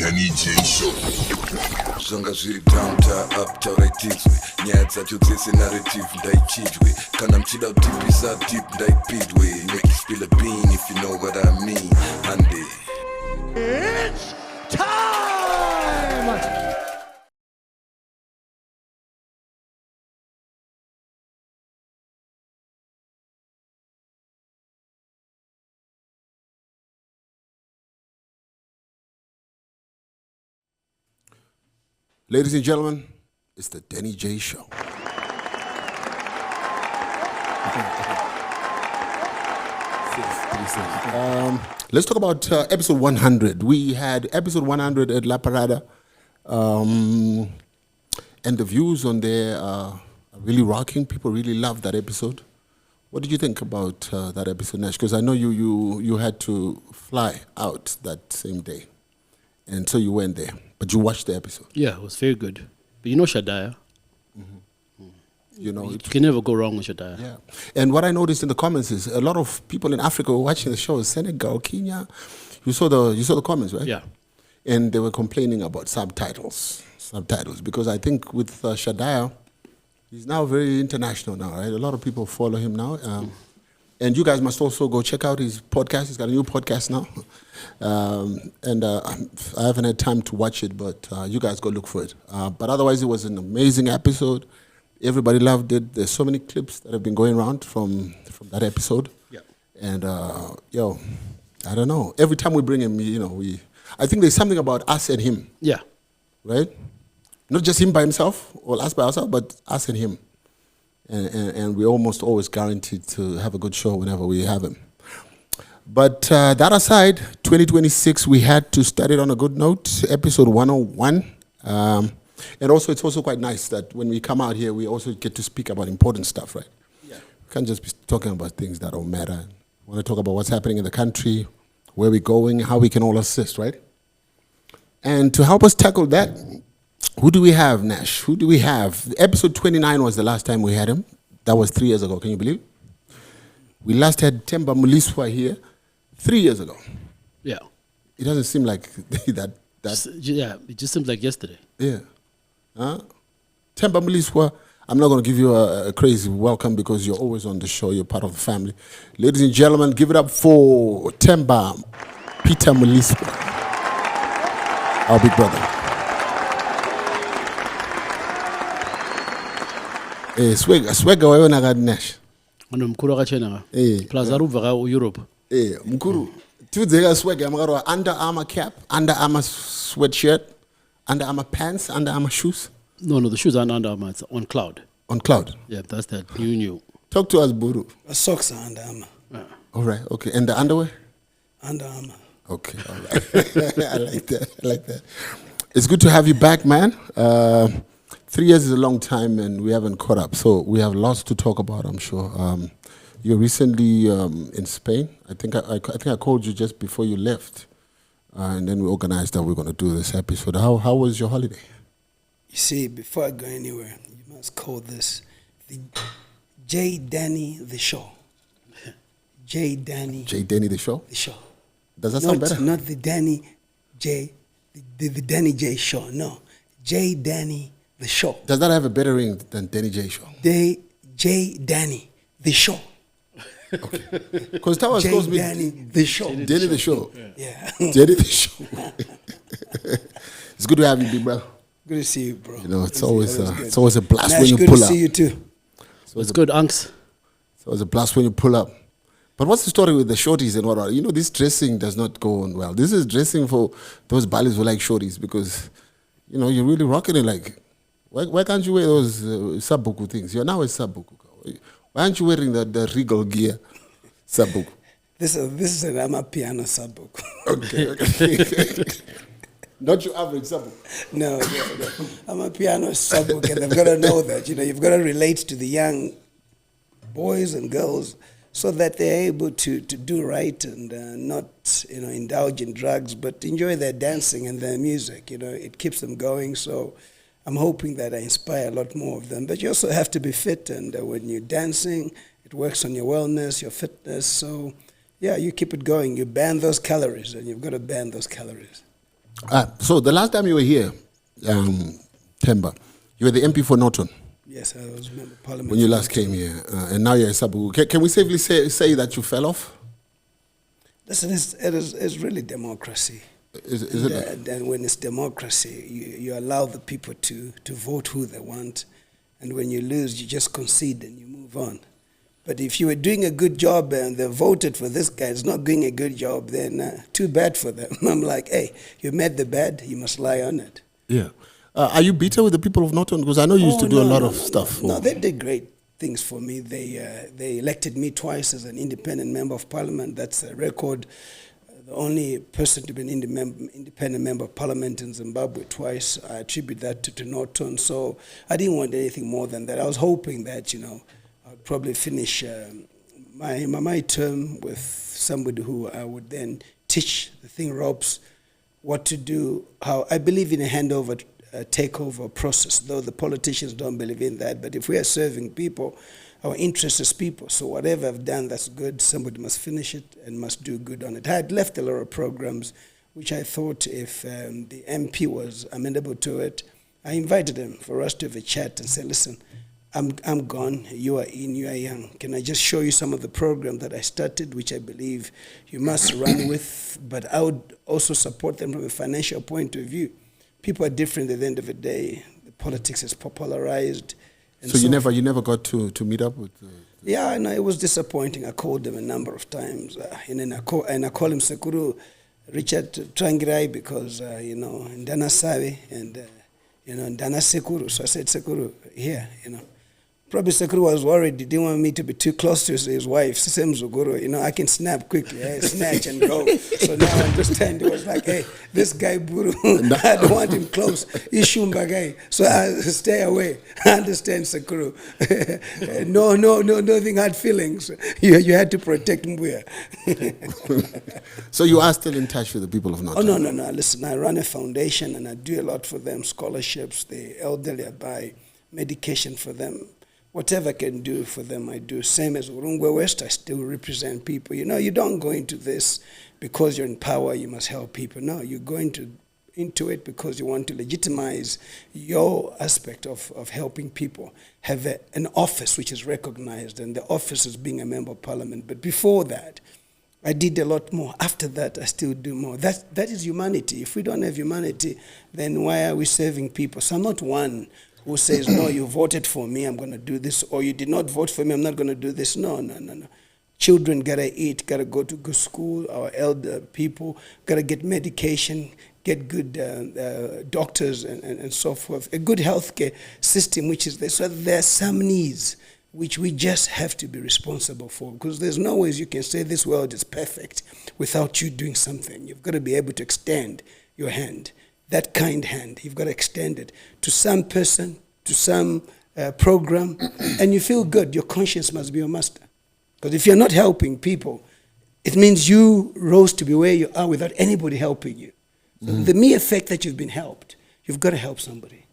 Denny J Show. Zvanga zviri downtown up tauraitirwe nyaya dzacho dzese narrative ndaichidwe kana mchida kutipisa deep ndaipidwe make you spill a bean if you know what I mean Andy. It's time! Ladies and gentlemen, it's the Denny J Show. Let's talk about episode 100. We had episode 100 at La Parada, and the views on there are really rocking. People really loved that episode. What did you think about that episode, Nash? Because I know you had to fly out that same day, and so you went there. But you watched the episode. Yeah, it was very good. But you know Shadaya. Mm-hmm. You know, you can never go wrong with Shadaya. Yeah. And what I noticed in the comments is a lot of people in Africa were watching the show. Senegal, Kenya. You saw the comments, right? Yeah. And they were complaining about subtitles, because I think with Shadaya, he's now very international now, right? A lot of people follow him now. And you guys must also go check out his podcast. He's got a new podcast now. I haven't had time to watch it, but you guys go look for it. But otherwise, it was an amazing episode. Everybody loved it. There's so many clips that have been going around from that episode. Yeah. And, I don't know. Every time we bring him, I think there's something about us and him. Yeah. Right? Not just him by himself, or us by ourselves, but us and him. And we're almost always guaranteed to have a good show whenever we have him. But that aside, 2026, we had to start it on a good note, episode 101. And also, it's also quite nice that when we come out here, we also get to speak about important stuff, right? Yeah. We can't just be talking about things that don't matter. We want to talk about what's happening in the country, where we're going, how we can all assist, right? And to help us tackle that, who do we have, Nash? Who do we have? Episode 29 was the last time we had him. That was 3 years ago. Can you believe it? We last had Temba Mliswa here 3 years ago. Yeah. It doesn't seem like that. Yeah, it just seems like yesterday. Yeah. Temba Mliswa, I'm not going to give you a crazy welcome because you're always on the show. You're part of the family. Ladies and gentlemen, give it up for Temba Peter Mliswa, our big brother. Swagger wayona ka Nash. Mkhulu akachena plaza rubva ka Europe. Mkhulu. Tudzeka swagger amagaro Under Armour cap, Under Armour sweatshirt, Under Armour pants, Under Armour shoes. No, the shoes aren't Under Armour. It's on Cloud. On Cloud. Yeah, that's that new. Talk to us, Buru. The socks are Under Armour. Yeah. All right. Okay. And the underwear? Under Armour. Okay. All right. I like that. It's good to have you back, man. 3 years is a long time, and we haven't caught up. So we have lots to talk about, I'm sure. You were recently in Spain. I think I called you just before you left, and then we organized that we're going to do this episode. How was your holiday? You see, before I go anywhere, you must call this the J. Denny the Show. J. Denny. J. Denny the Show? The Show. Does that sound better? Not the Denny J. The Denny J Show. No. J. Denny the Show. Does that have a better ring than Denny J Show? J. Denny the Show. Okay. Because that was supposed to be Denny the Show. Denny the Show. Yeah. Denny the Show. It's good to have you, big brother. Good to see you, bro. You know, it's always a blast Nash, when you good pull to up. see you too. It's good, Unks. So it's a blast when you pull up. But what's the story with the shorties and what? You know, this dressing does not go on well. This is dressing for those balis who like shorties because, you know, you're really rocking it. Like, why can't you wear those sabuku things? You're now a sabuku. Why aren't you wearing the regal gear sabuku? This is an Amapiano sabuku. Okay. Not your average sabuku. No. Amapiano sabuku, and they've got to know that. You know, you've got to relate to the young boys and girls so that they're able to do right and not, you know, indulge in drugs, but enjoy their dancing and their music. You know, it keeps them going. So I'm hoping that I inspire a lot more of them. But you also have to be fit, and when you're dancing, it works on your wellness, your fitness. So, yeah, you keep it going. You ban those calories, and you've got to ban those calories. So the last time you were here, Temba, you were the MP for Norton. Yes, I was member of parliament. When you last came here, and now you're a Sabu. Can we safely say that you fell off? Listen, it's really democracy. Is it? And when it's democracy, you allow the people to vote who they want. And when you lose, you just concede and you move on. But if you were doing a good job and they voted for this guy, it's not doing a good job, then too bad for them. I'm like, hey, you made the bed, you must lie on it. Yeah. Are you bitter with the people of Norton? Because I know you used to do a lot of stuff. No, they did great things for me. They elected me twice as an independent member of parliament. That's a record. The only person to be an independent member of parliament in Zimbabwe twice. I attribute that to Norton. So I didn't want anything more than that. I was hoping that, I'd probably finish my term with somebody who I would then teach the thing ropes, what to do, how. I believe in a handover takeover process, though the politicians don't believe in that. But if we are serving people, our interest is people. So whatever I've done that's good, somebody must finish it and must do good on it. I had left a lot of programs, which I thought if the MP was amenable to it, I invited him for us to have a chat and say, listen, I'm gone, you are in, you are young. Can I just show you some of the program that I started, which I believe you must run with, but I would also support them from a financial point of view. People are different at the end of the day. The politics is popularized. So you never got to meet up with? Yeah, I know, it was disappointing. I called him a number of times, and I call him Sekuru Richard Trangirai because Ndana Savi and Ndana Sekuru. So I said, Sekuru, here, Probably Sekuru was worried. He didn't want me to be too close to his wife. I can snap quickly, snatch and go. So now I understand. It was like, hey, this guy Buru, I don't want him close. Ishumba guy. So I stay away. I understand Sekuru. Nothing hard feelings. You had to protect Mbuya. So you are still in touch with the people of Norton? Oh, no. Listen, I run a foundation and I do a lot for them. Scholarships, the elderly, I buy medication for them. Whatever I can do for them, I do. Same as Urungwe West, I still represent people. You don't go into this because you're in power, you must help people. No, you go into it because you want to legitimize your aspect of helping people. Have an office which is recognized, and the office is being a member of parliament. But before that, I did a lot more. After that, I still do more. That is humanity. If we don't have humanity, then why are we serving people? So I'm not one who says, no, you voted for me, I'm going to do this, or you did not vote for me, I'm not going to do this. No. Children got to eat, got to go to good school, our elder people got to get medication, get good doctors and so forth, a good healthcare system which is there. So there are some needs which we just have to be responsible for, because there's no ways you can say this world is perfect without you doing something. You've got to be able to extend your hand. That kind hand, you've got to extend it to some person, to some program, and you feel good. Your conscience must be your master. Because if you're not helping people, it means you rose to be where you are without anybody helping you. So the mere fact that you've been helped, you've got to help somebody.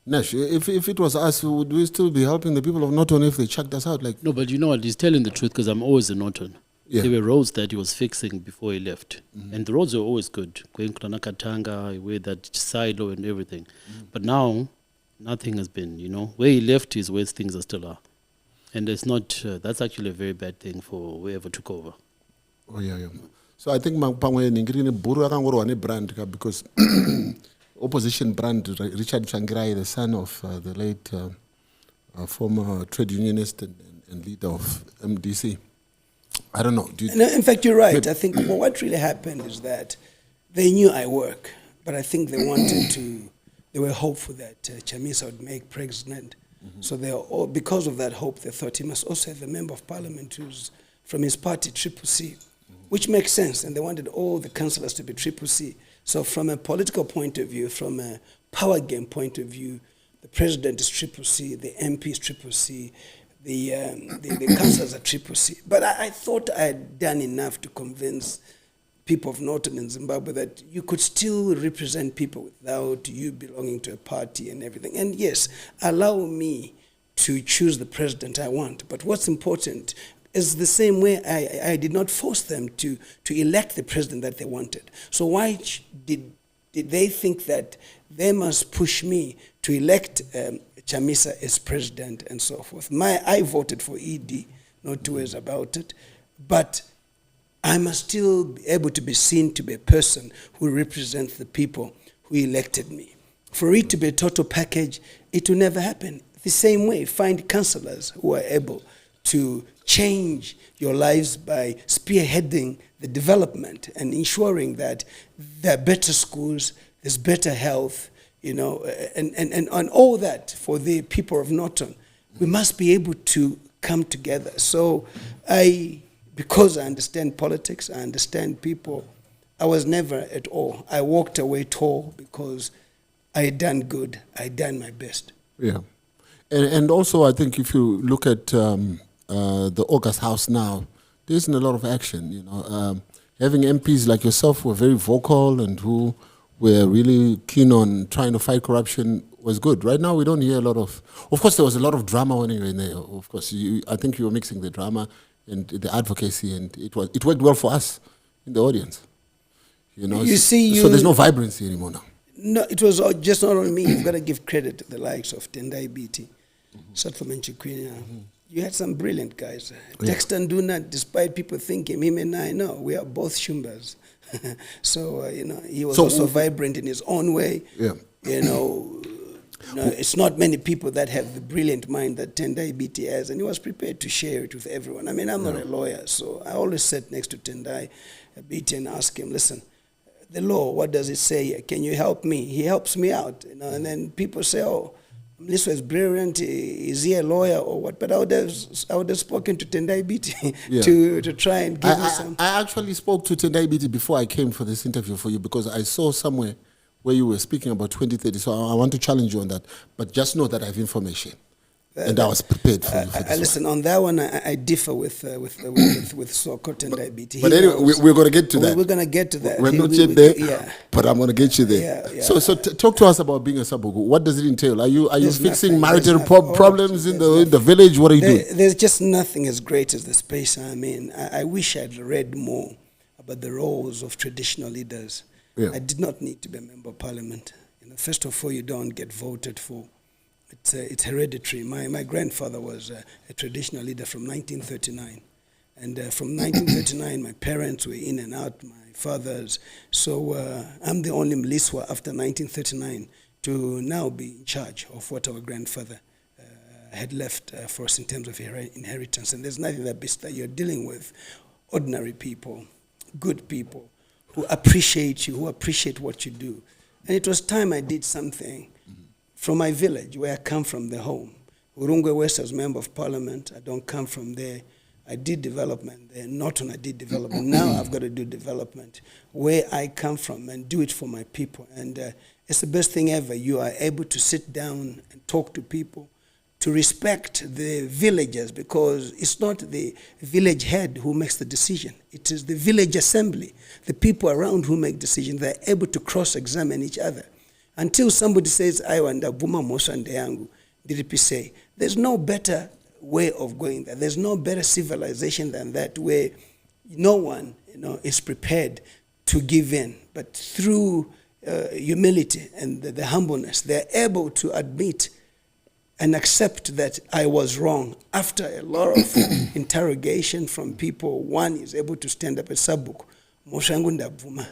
Nash, if it was us, would we still be helping the people of Norton if they chucked us out? No, but you know what? He's telling the truth because I'm always in Norton. Yeah. There were roads that he was fixing before he left. And the roads were always good. Going to Nakatanga, where that silo and everything. But now, nothing has been, Where he left is where things are still are. And it's not, that's actually a very bad thing for whoever took over. Oh, yeah. So I think brand because opposition brand, Richard Trangirai, the son of the late former trade unionist and leader of MDC. I don't know. No, in fact, you're right. I think what really happened is that they knew I work, but I think they they were hopeful that Chamisa would make president. So because of that hope, they thought he must also have a member of parliament who's from his party, Triple C, which makes sense. And they wanted all the councillors to be Triple C. So from a political point of view, from a power game point of view, the president is Triple C, the MP is Triple C, the councillors are Triple C. But I thought I had done enough to convince people of Norton and Zimbabwe that you could still represent people without you belonging to a party and everything. And yes, allow me to choose the president I want. But what's important is the same way I did not force them to elect the president that they wanted. So why did did they think that they must push me to elect Chamisa as president and so forth? I voted for ED, no two ways about it, but I must still be able to be seen to be a person who represents the people who elected me. For it to be a total package, it will never happen. The same way, find counselors who are able to change your lives by spearheading the development and ensuring that there are better schools, there's better health, and all that for the people of Norton. We must be able to come together. So because I understand politics, I understand people, I was never at all. I walked away tall because I had done good. I had done my best. Yeah. And also, I think if you look at the August House now, there isn't a lot of action. Having MPs like yourself who are very vocal and who were really keen on trying to fight corruption was good. Right now, we don't hear a lot of course, there was a lot of drama when you were in there. Of course, I think you were mixing the drama and the advocacy, and it worked well for us in the audience. You see, so there's no vibrancy anymore now. No, it was just not only me. You've got to give credit to the likes of Tendai BT, Sathaman Chikwina. You had some brilliant guys. Dexter Nduna, despite people thinking him and I, no, we are both Shumbas. So, he was also vibrant in his own way. Yeah. It's not many people that have the brilliant mind that Tendai BT has, and he was prepared to share it with everyone. I mean, I'm not a lawyer, so I always sat next to Tendai BT and ask him, listen, the law, what does it say here? Can you help me? He helps me out, and then people say, oh, Mliswa is brilliant, is he a lawyer or what? But I would have spoken to Tendai BT to try and give me some. I actually spoke to Tendai BT before I came for this interview for you, because I saw somewhere where you were speaking about 2030, so I want to challenge you on that. But just know that I have information, and I was prepared for you for this. Listen, on that one, I differ with Sokot and Diabetes. But anyway, we're going to get to that. We're going to get to that. We're not yet there, but I'm going to get you there. Yeah. So talk to us about being a Sabuku. What does it entail? Are you fixing marital problems in the village? What are you doing? There's just nothing as great as the space I'm in. I wish I'd read more about the roles of traditional leaders. Yeah. I did not need to be a member of parliament. First of all, you don't get voted for. It's hereditary. My grandfather was a traditional leader from 1939. And from 1939, my parents were in and out, my fathers. So I'm the only Mliswa after 1939 to now be in charge of what our grandfather had left for us in terms of inheritance. And there's nothing that you're dealing with ordinary people, good people, who appreciate you, who appreciate what you do. And it was time I did something from my village, where I come from, the home. Urungwe West, I was member of parliament. I don't come from there. I did development there. Norton, I did development. Now I've got to do development where I come from and do it for my people. And it's the best thing ever. You are able to sit down and talk to people, to respect the villagers, because it's not the village head who makes the decision. It is the village assembly, the people around who make decisions. They're able to cross-examine each other. Until somebody says, I wanda buma moshande yangu, DDP say, there's no better way of going there. There's no better civilization than that, where no one is prepared to give in. But through humility and the humbleness, they're able to admit and accept that I was wrong. After a lot of interrogation from people, one is able to stand up at Sabuk, Moshangunda Buma,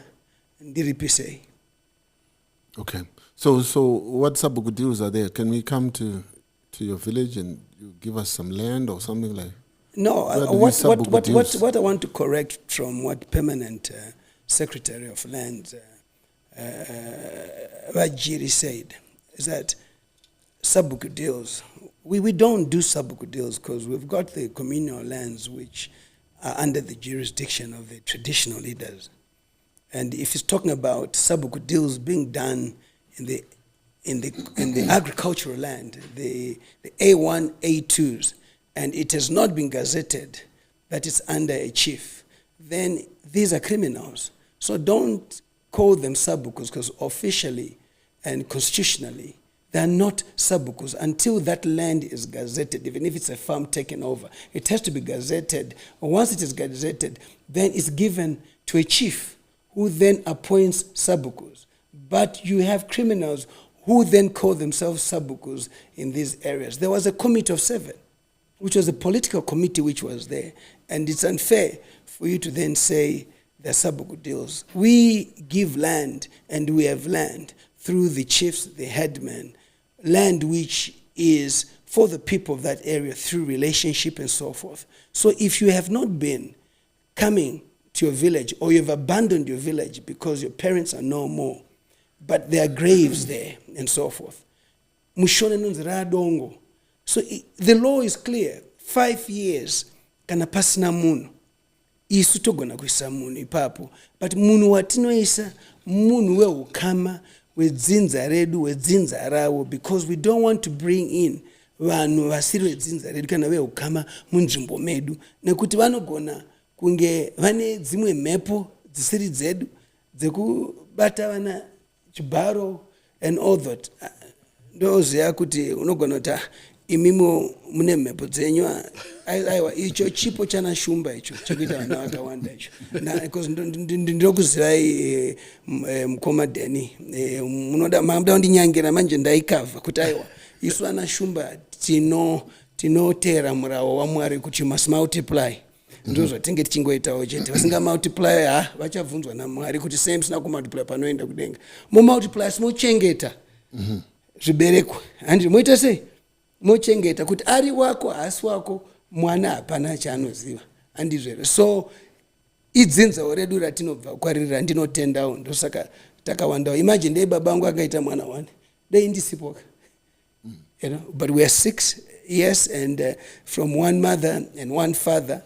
and DDP say. Okay. So what Sabuku deals are there? Can we come to your village and you give us some land or something like? No. What I want to correct from what permanent Secretary of Land Wajiri said is that Sabuku deals. We don't do Sabuku deals because we've got the communal lands which are under the jurisdiction of the traditional leaders. And if he's talking about Sabuku deals being done in the agricultural land, the A1, A2s, and it has not been gazetted that it's under a chief, then these are criminals. So don't call them Sabukus, because officially and constitutionally, they are not Sabukus until that land is gazetted, even if it's a farm taken over. It has to be gazetted. Once it is gazetted, then it's given to a chief, who then appoints Sabukus. but you have criminals who then call themselves sabukus in these areas. There was a committee of 7, which was a political committee which was there, and it's unfair for you to then say they're sabuku deals. We give land, and we have land through the chiefs, the headmen, land which is for the people of that area through relationship and so forth. So if you have not been coming to your village, or you've abandoned your village because your parents are no more, but there are graves there and so forth. Mushone nunzira dongo. So the law is clear. 5 years kana pasina munu. Isu togona kuisa munu ipapo. But munu watinoisa, munu we ukama, we dzinza redu, we dzinza rawo, because we don't want to bring in vanhu vasiri vedzinza redu kana we ukama munzvimbo medu. Nekuti vanogona kunge vane dzimwe mhepo dzisiri dzedu dzekubata vana chibharo and all that. Ndoziva kuti unogona kuti imimo mune mhepo dzenyu, aiwa icho chipo chana shumba icho chekuita vana vakawanda icho. Because ndokuzivai mukoma Denny, munoda kundinyangira manje ndaikavha kuti aiwa isu vana shumba tinotera murawo waMwari kuti you must multiply. Ndo zvatinge tichingoitawo chete. Vasinga multiply vachabvunzwa naMwari kuti same sina kumultiply panoenda kudenga. Multiply simochengeta zvibereko. Handi moita sei? Mochengeta kuti ari wako asi wako mwana hapana chaanoziva. Handizvero. So idzinza redu ratinobva kwariri ndinotendawo. Ndosaka takawandawo. Imagine dei babangu akaita mwana 1. Dei ndisipoka. You know, but we are 6, yes, and from one mother and one father.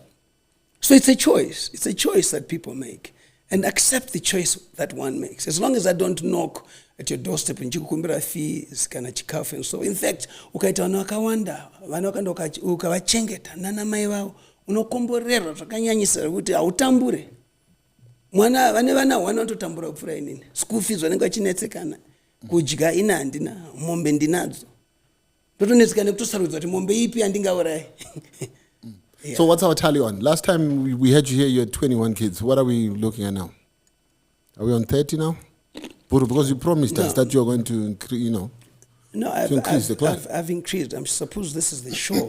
So it's a choice. It's a choice that people make. And accept the choice that one makes. As long as I don't knock at your doorstep and chikukumbira fees, kana chikafu and so. In fact, ukaita vana vakawanda, vana vakanda ukavachengeta, nana mai vavo, unokomborerwa zvakanyanyisa kuti hautambure. Mwana vane vana vanototambura kupfuura inini. School fees vanenge vachinetsekana. Kudya ina handina, mombe ndinadzo. Totonetsekana kutosarudza kuti mombe ipi handingaurayi. Yeah. So what's our tally on? Last time we had you here, you had 21 kids. What are we looking at now? Are we on 30 now? Because you promised us that you're going to increase, No, increase the class. I've increased. I'm suppose this is the show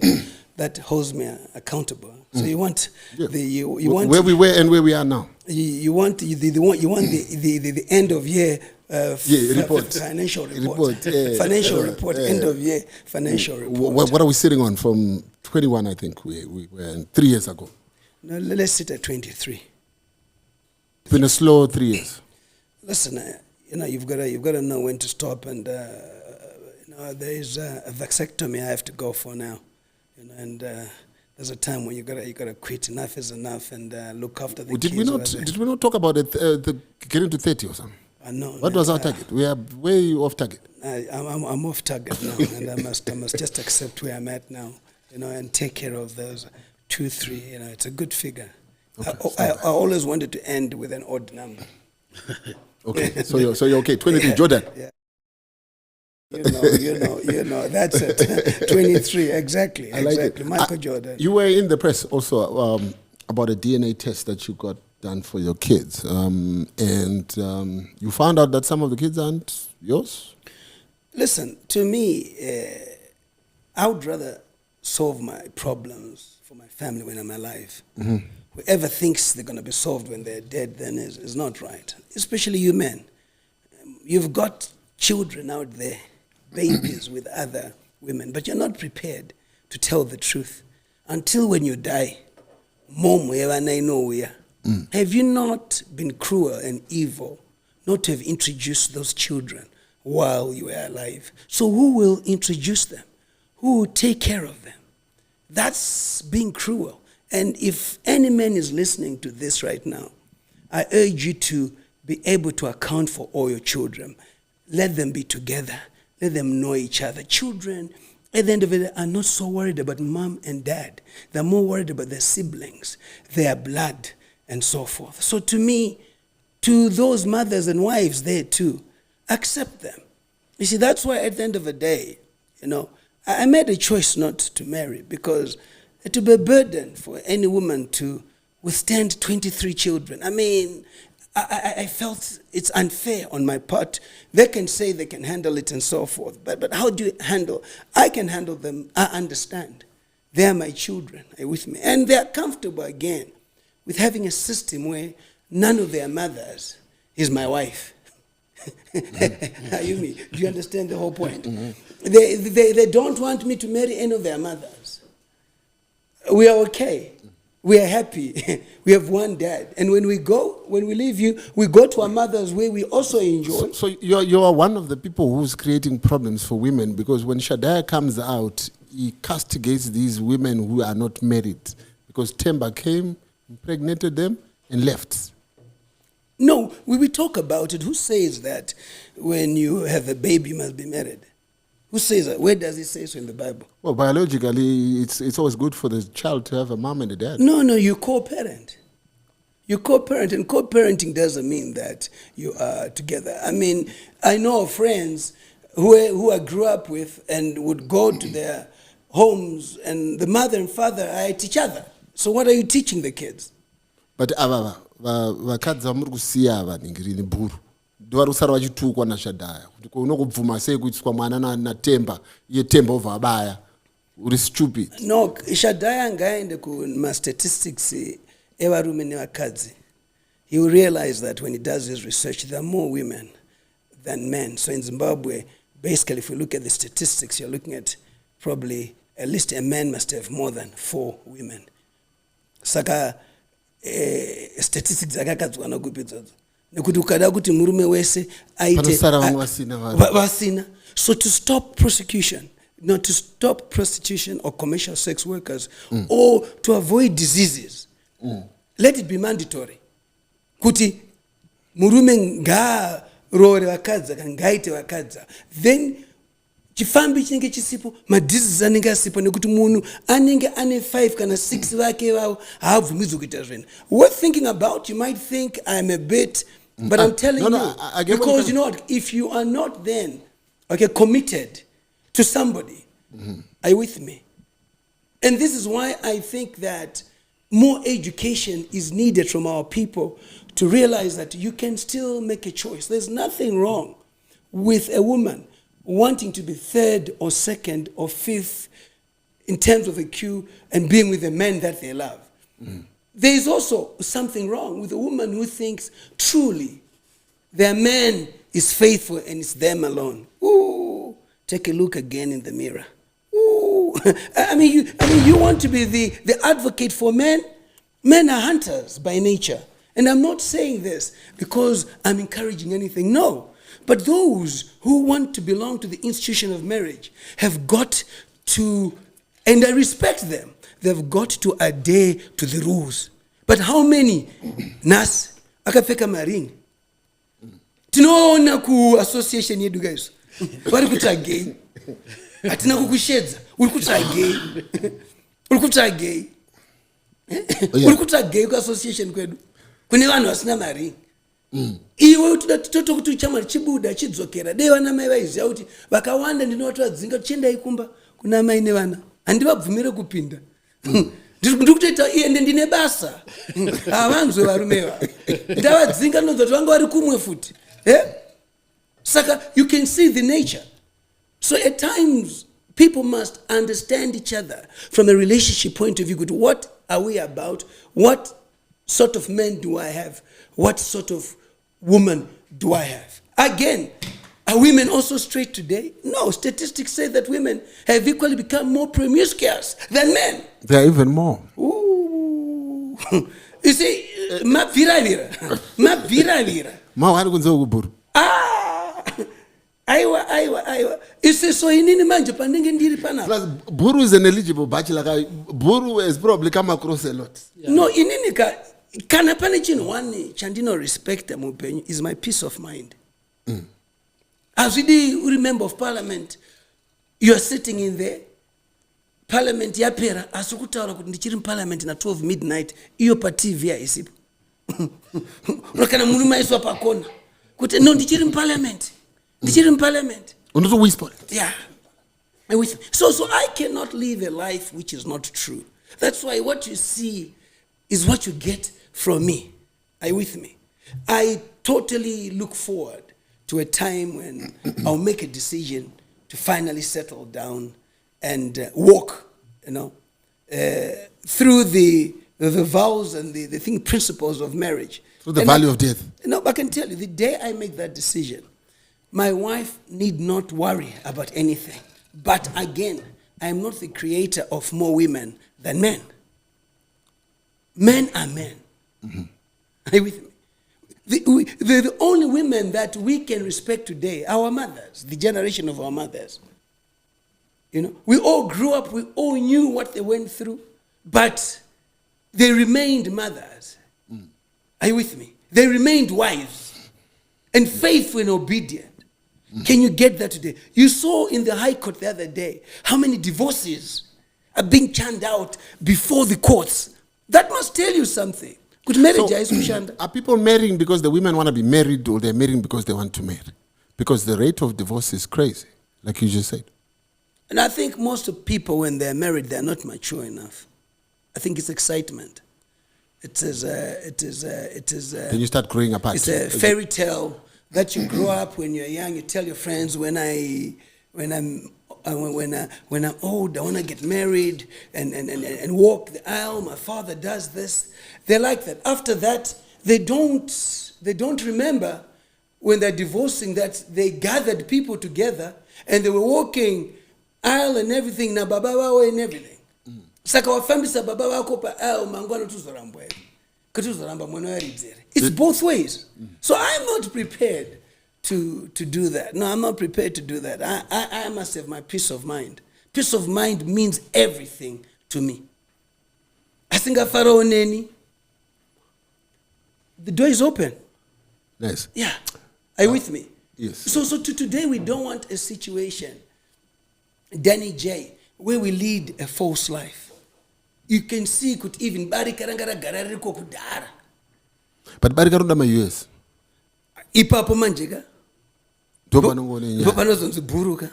that holds me accountable. So you want you want where we were and where we are now. You want the end of year report. Financial report. Financial report. End of year financial report. What are we sitting on from 21? I think we were 3 years ago. No, let's sit at 23. It's been a slow 3 years. Listen, you've got to know when to stop, and there is a vasectomy I have to go for now, and there's a time when you gotta quit. Enough is enough, and look after the did kids. Did we not talk about it? Getting to 30 or something? No. What was our target? We are way off target. I'm off target now, and I must just accept where I'm at now, and take care of those 2, 3. It's a good figure. Okay, I always wanted to end with an odd number. Okay, so you're okay. 23, Jordan. Yeah. You know, that's it. 23, exactly. I like exactly. it. Michael Jordan. You were in the press also about a DNA test that you got done for your kids, and you found out that some of the kids aren't yours. Listen, to me, I would rather solve my problems for my family when I'm alive. Mm-hmm. Whoever thinks they're going to be solved when they're dead, then is not right. Especially you men. You've got children out there, babies with other women, but you're not prepared to tell the truth until when you die. Have you not been cruel and evil not to have introduced those children while you were alive? So who will introduce them? Who will take care of them? That's being cruel. And if any man is listening to this right now, I urge you to be able to account for all your children. Let them be together. Let them know each other. Children, at the end of it, are not so worried about mom and dad. They're more worried about their siblings, their blood, and so forth. So to me, to those mothers and wives there too, accept them. You see, that's why at the end of the day, I made a choice not to marry, because it would be a burden for any woman to withstand 23 children. I mean, I felt it's unfair on my part. They can say they can handle it and so forth. But how do you handle? I can handle them. I understand. They are my children. Are you with me? And they are comfortable again with having a system where none of their mothers is my wife. Are you me? Do you understand the whole point? Mm-hmm. They don't want me to marry any of their mothers. We are okay. We are happy. We have one dad. And when we leave you, we go to our mothers where we also enjoy. So you are one of the people who's creating problems for women, because when Shaddai comes out, he castigates these women who are not married, because Temba came, impregnated them, and left. No, we talk about it. Who says that when you have a baby, you must be married? Who says that? Where does it say so in the Bible? Well, biologically, it's always good for the child to have a mom and a dad. No, you co-parent. You co-parent, and co-parenting doesn't mean that you are together. I mean, I know of friends who I grew up with and would go to their homes, and the mother and father are at each other. So what are you teaching the kids? But vakadzi vamuri kusiya ava ningirini bhuru ndivari kusara vachitukwa naShaddai kuti unokubvuma sei kuitiswa mwana naTemba iye Temba obva abaya uri stupid. No, Shaddai angaende kuma-statistics evarume nevakadzi. He will realize that when he does his research, there are more women than men. So in Zimbabwe, basically, if we look at the statistics, you're looking at probably at least a man must have more than 4 women. Saka statistics akakadzwa nakupi idzodzo nekuti ukada kuti murume wese aite vasina. So to stop prosecution, not to stop prostitution or commercial sex workers, or to avoid diseases, let it be mandatory kuti murume ngaroore vakadzi kangaite vakadzi, then chifambi chinenge chisipo, madiseases anenge asipo, nekuti munhu anenge ane 5 kana 6 vake vavo haabvumidzwi kuita zvinhu. Worth thinking about. You might think I'm a bit, but I'm telling you, because you know what, if you are not then committed to somebody, are you with me? And this is why I think that more education is needed from our people to realize that you can still make a choice. There's nothing wrong with a woman wanting to be 3rd or 2nd or 5th in terms of a queue and being with a man that they love. There is also something wrong with a woman who thinks truly their man is faithful and it's them alone. Ooh, take a look again in the mirror. Ooh, I mean, you want to be the advocate for men? Men are hunters by nature. And I'm not saying this because I'm encouraging anything. No. But those who want to belong to the institution of marriage have got to, and I respect them, they've got to adhere to the rules. But how many? Nas, akapfeka maring. Tinoona ku association yedu guys. Vari kuita gay. Atina kukushedza. Uri kuita gay. Uri kuita gay. Uri kuita gay ku association kwedu. Kune vanhu vasina maring. Iwe toto kuti chamari chibuda chidzokera dei vana mai vaiziva kuti vakawanda ndinovatodzinga tichienda ikumba kuna mai nevana handivabvumire kupinda. Ndiri kutoita ende ndine basa havanzwe varume va ndavadzinga ndinozoti vanga vari kumwe futi. Saka you can see the nature. So at times people must understand each other from a relationship point of view. What are we about? What sort of men do I have? What sort of woman do I have? Again, are women also straight today? No, statistics say that women have equally become more promiscuous than men. They are even more. Ooh. You see, mabvira. Mawari kunze ukubhuru. Aiwa. You see, so inini manje pandenge ndiri pana. Plus, bhuru is an eligible bachelor. Bhuru has probably come across a lot. Yeah. No, inini kana pane chinhu one chandino respect mupenyu is my peace of mind. As we remember of parliament, you are sitting in there, parliament yapera, asi kutaura kuti ndichiri parliament na 12 midnight, iyo pa TV isipo. Unokana munhu maiswa pakona. Kuti no ndichiri parliament. Ndichiri parliament. Unoto whisper. Yeah. So I cannot live a life which is not true. That's why what you see is what you get from me. Are you with me? I totally look forward to a time when I'll make a decision to finally settle down and walk, through the vows and the principles of marriage. Through the valley of death. No, I can tell you, the day I make that decision, my wife need not worry about anything. But again, I am not the creator of more women than men. Men are men. Mm-hmm. Are you with me? The only women that we can respect today are our mothers, the generation of our mothers. We all grew up, we all knew what they went through, but they remained mothers. Mm. Are you with me? They remained wives and faithful and obedient. Mm. Can you get that today? You saw in the High Court the other day how many divorces are being churned out before the courts. That must tell you something. Are people marrying because the women want to be married, or they're marrying because they want to marry? Because the rate of divorce is crazy, like you just said. And I think most of people, when they're married, they're not mature enough. I think it's excitement. Then you start growing apart. It's a fairy tale that you grow up when you're young. You tell your friends, when I'm old, I want to get married and walk the aisle. My father does this. They're like that. After that, they don't remember when they're divorcing that they gathered people together and they were walking aisle and everything, na baba wao and everything. Saka wafambisa baba wako pa aisle mangwana tuzorambwe. Katuzoramba mwana yarizere. It's both ways. So I'm not prepared to do that. No, I'm not prepared to do that. I must have my peace of mind. Peace of mind means everything to me. I think Pharaoh Neni, the door is open. Nice. Yeah. Are you with me? Yes. So today we don't want a situation, Denny J, where we lead a false life. You can see could even bari karangara garari ko kudara. But bari karunda ma US. Ipapo manjega. Doba nongone nya. Doba nozonzi buruka.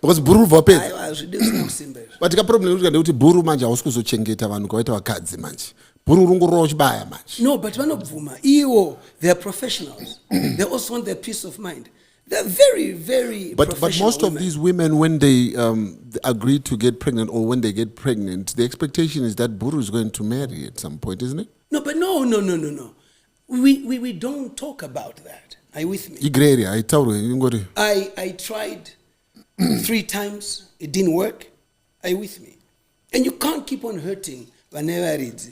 Because buru vapedza. Aiwa zvidesina kusimba. But ka problem kuti buru manje awusikuzochengeta vanhu kwaita vakadzi manje. Buru runguro chibaya manje. No, but vanobvuma. Iwo, they are professionals. They also want their peace of mind. They're very, very professional. But most of these women, when they agree to get pregnant, or when they get pregnant, the expectation is that Buru is going to marry at some point, isn't it? No, but no. We don't talk about that. Are you with me? I tried 3 times. It didn't work. Are you with me? And you can't keep on hurting whenever it's.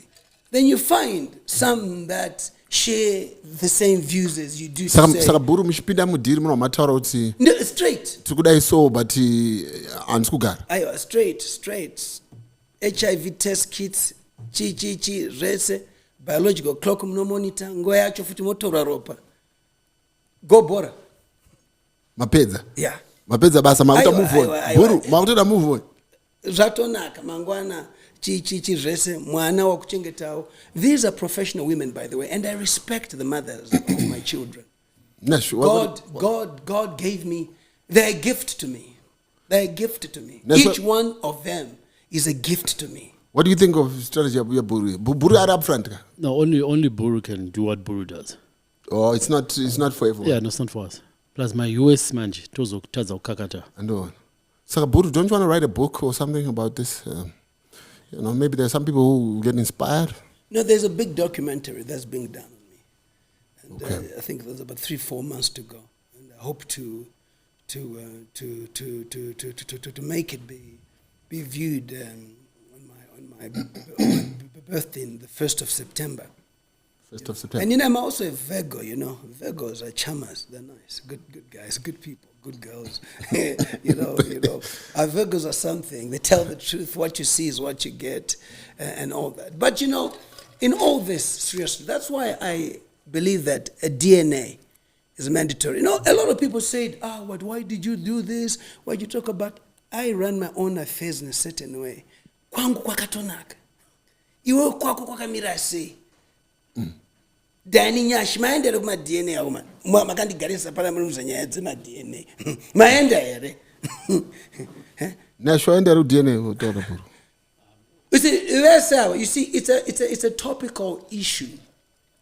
Then you find some that share the same views as you do. Saka Buru mishipinda mudiri muno mataura kuti. No, straight. Tikudai so but anskugara. Ayo, straight. HIV test kits, chi rese, biological clock no monitor, ngoya yacho futi motora ropa. Go bora. Mapedza. Yeah. Mapedza basa makuta move on. Buru, makuta move on. Zvatonaka mangwana chi rese mwana wa kuchengetao. These are professional women, by the way, and I respect the mothers of my children. God gave me, they're a gift to me. Each one of them is a gift to me. What do you think of strategy of Buru? Buru are up front. No, only Buru can do what Buru does. Oh, it's not for everyone. Yeah, no, it's not for us. Plus my US manje tozo kutaza ukakata. And all. So Buru, don't you want to write a book or something about this? Maybe there's some people who get inspired. No, there's a big documentary that's being done on me, and okay. I think there's about 3-4 months to go, and I hope to make it be viewed on my birthday, in the 1st of September. 1st of September. And I'm also a Virgo. Virgos are chamas. They're nice, good guys, good people. Good girls, our Virgos are something. They tell the truth. What you see is what you get, and all that. But in all this, seriously, that's why I believe that a DNA is mandatory. A lot of people said, why did you do this? Why did you talk about? I run my own affairs in a certain way. Kwangu kwakatonaka. Iwe kwako kwakamira sei. Danny nyashi maendera kuma DNA akuma makandigarisa pala muri nyaya dzema DNA maenda here nasho endera DNA utora Buru. You see, it's a topical issue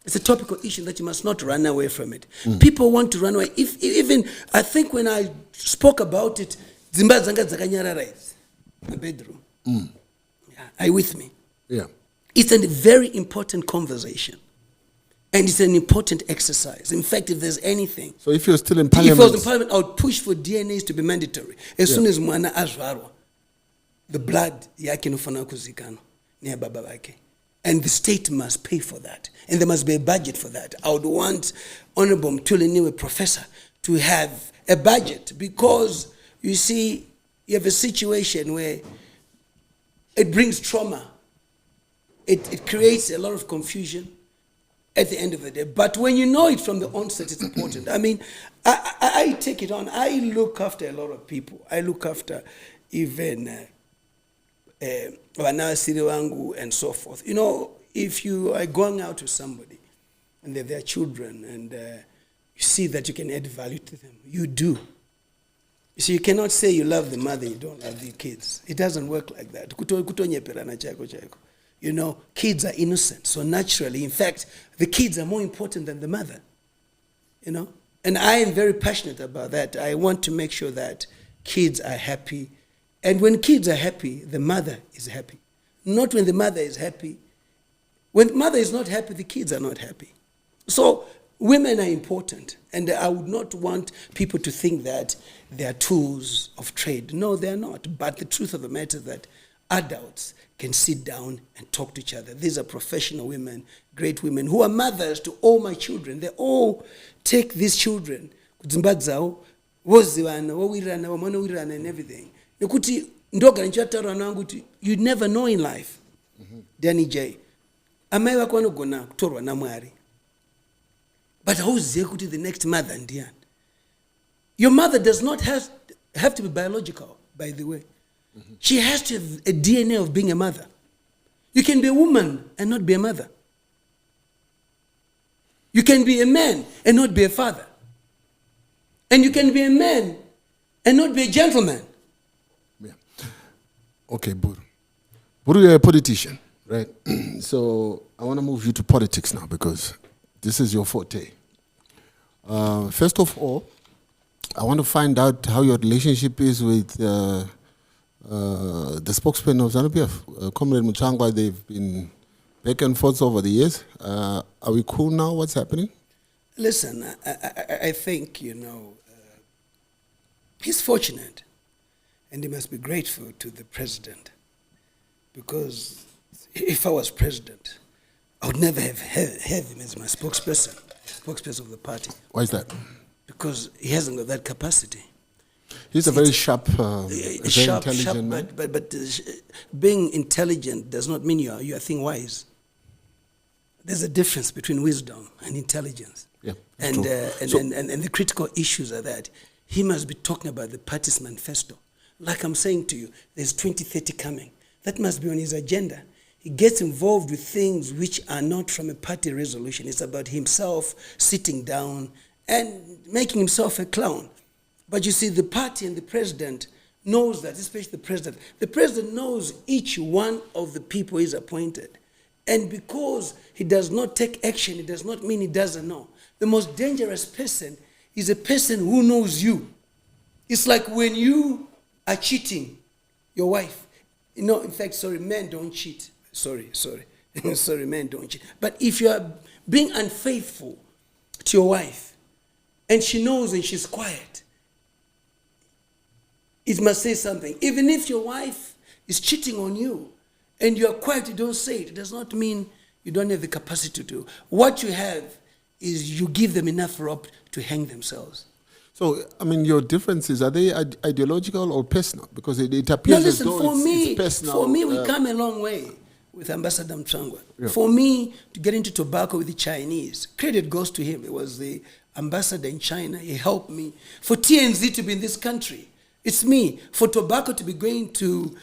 It's a topical issue that you must not run away from it. People want to run away. Even I think when I spoke about it, Zimba Zanga Zakanyarara is my bedroom. Yeah. Are you with me? Yeah. It's a very important conversation. And it's an important exercise. In fact, if there's anything. So if you're still in If I parliament. was in parliament, I would push for DNAs to be mandatory. As soon as mwana azvarwa, the blood yake nofana kuzikana ni baba wake. And the state must pay for that. And there must be a budget for that. I would want Honorable Mtuli Niwe, Professor, to have a budget because, you see, you have a situation where it brings trauma. It creates a lot of confusion at the end of the day. But when you know it from the onset, it's important. I mean, I take it on. I look after a lot of people. I look after even wanawasiri wangu and so forth. You know, if you are going out with somebody and they're their children and you see that you can add value to them, you do. You see, you cannot say you love the mother, you don't love the kids. It doesn't work like that. You know, kids are innocent. So naturally, in fact, the kids are more important than the mother. You know? And I am very passionate about that. I want to make sure that kids are happy. And when kids are happy, the mother is happy. Not when the mother is happy. When the mother is not happy, the kids are not happy. So women are important. And I would not want people to think that they are tools of trade. No, they are not. But the truth of the matter is that adults can sit down and talk to each other. These are professional women, great women, who are mothers to all my children. They all take these children, and everything. You never know in life. Denny J. But who's the next mother and the end? Your mother does not have to be biological, by the way. She has to have a DNA of being a mother. You can be a woman and not be a mother. You can be a man and not be a father. And you can be a man and not be a gentleman. Yeah. Okay, Buru. Buru, you're a politician, right? So I want to move you to politics now because this is your forte. First of all, I want to find out how your relationship is with the spokesman of Zanu, Comrade Muchangwa. They've been back and forth over the years. Are we cool now? What's happening? Listen, I think, you know, he's fortunate and he must be grateful to the president because if I was president, I would never have him as my spokesperson of the party. Why is that? Because he hasn't got that capacity. He's a very sharp, very intelligent man. But being intelligent does not mean you are thing wise. There's a difference between wisdom and intelligence. Yeah, and the critical issues are that he must be talking about the party's manifesto. Like I'm saying to you, there's 2030 coming. That must be on his agenda. He gets involved with things which are not from a party resolution. It's about himself sitting down and making himself a clown. But you see, the party and the president knows that, especially the president. The president knows each one of the people he's appointed. And because he does not take action, it does not mean he doesn't know. The most dangerous person is a person who knows you. It's like when you are cheating your wife. You know, in fact, men don't cheat. Sorry, men don't cheat. But if you are being unfaithful to your wife, and she knows and she's quiet, it must say something. Even if your wife is cheating on you and you are quiet, you don't say it, it does not mean you don't have the capacity to do. What you have is you give them enough rope to hang themselves. So, I mean, your differences, are they ideological or personal? Because it appears as though it's personal. For me, we come a long way with Ambassador Mchangwa. Yeah. For me, to get into tobacco with the Chinese, credit goes to him. He was the ambassador in China. He helped me. For TNZ to be in this country, it's me. For tobacco to be going to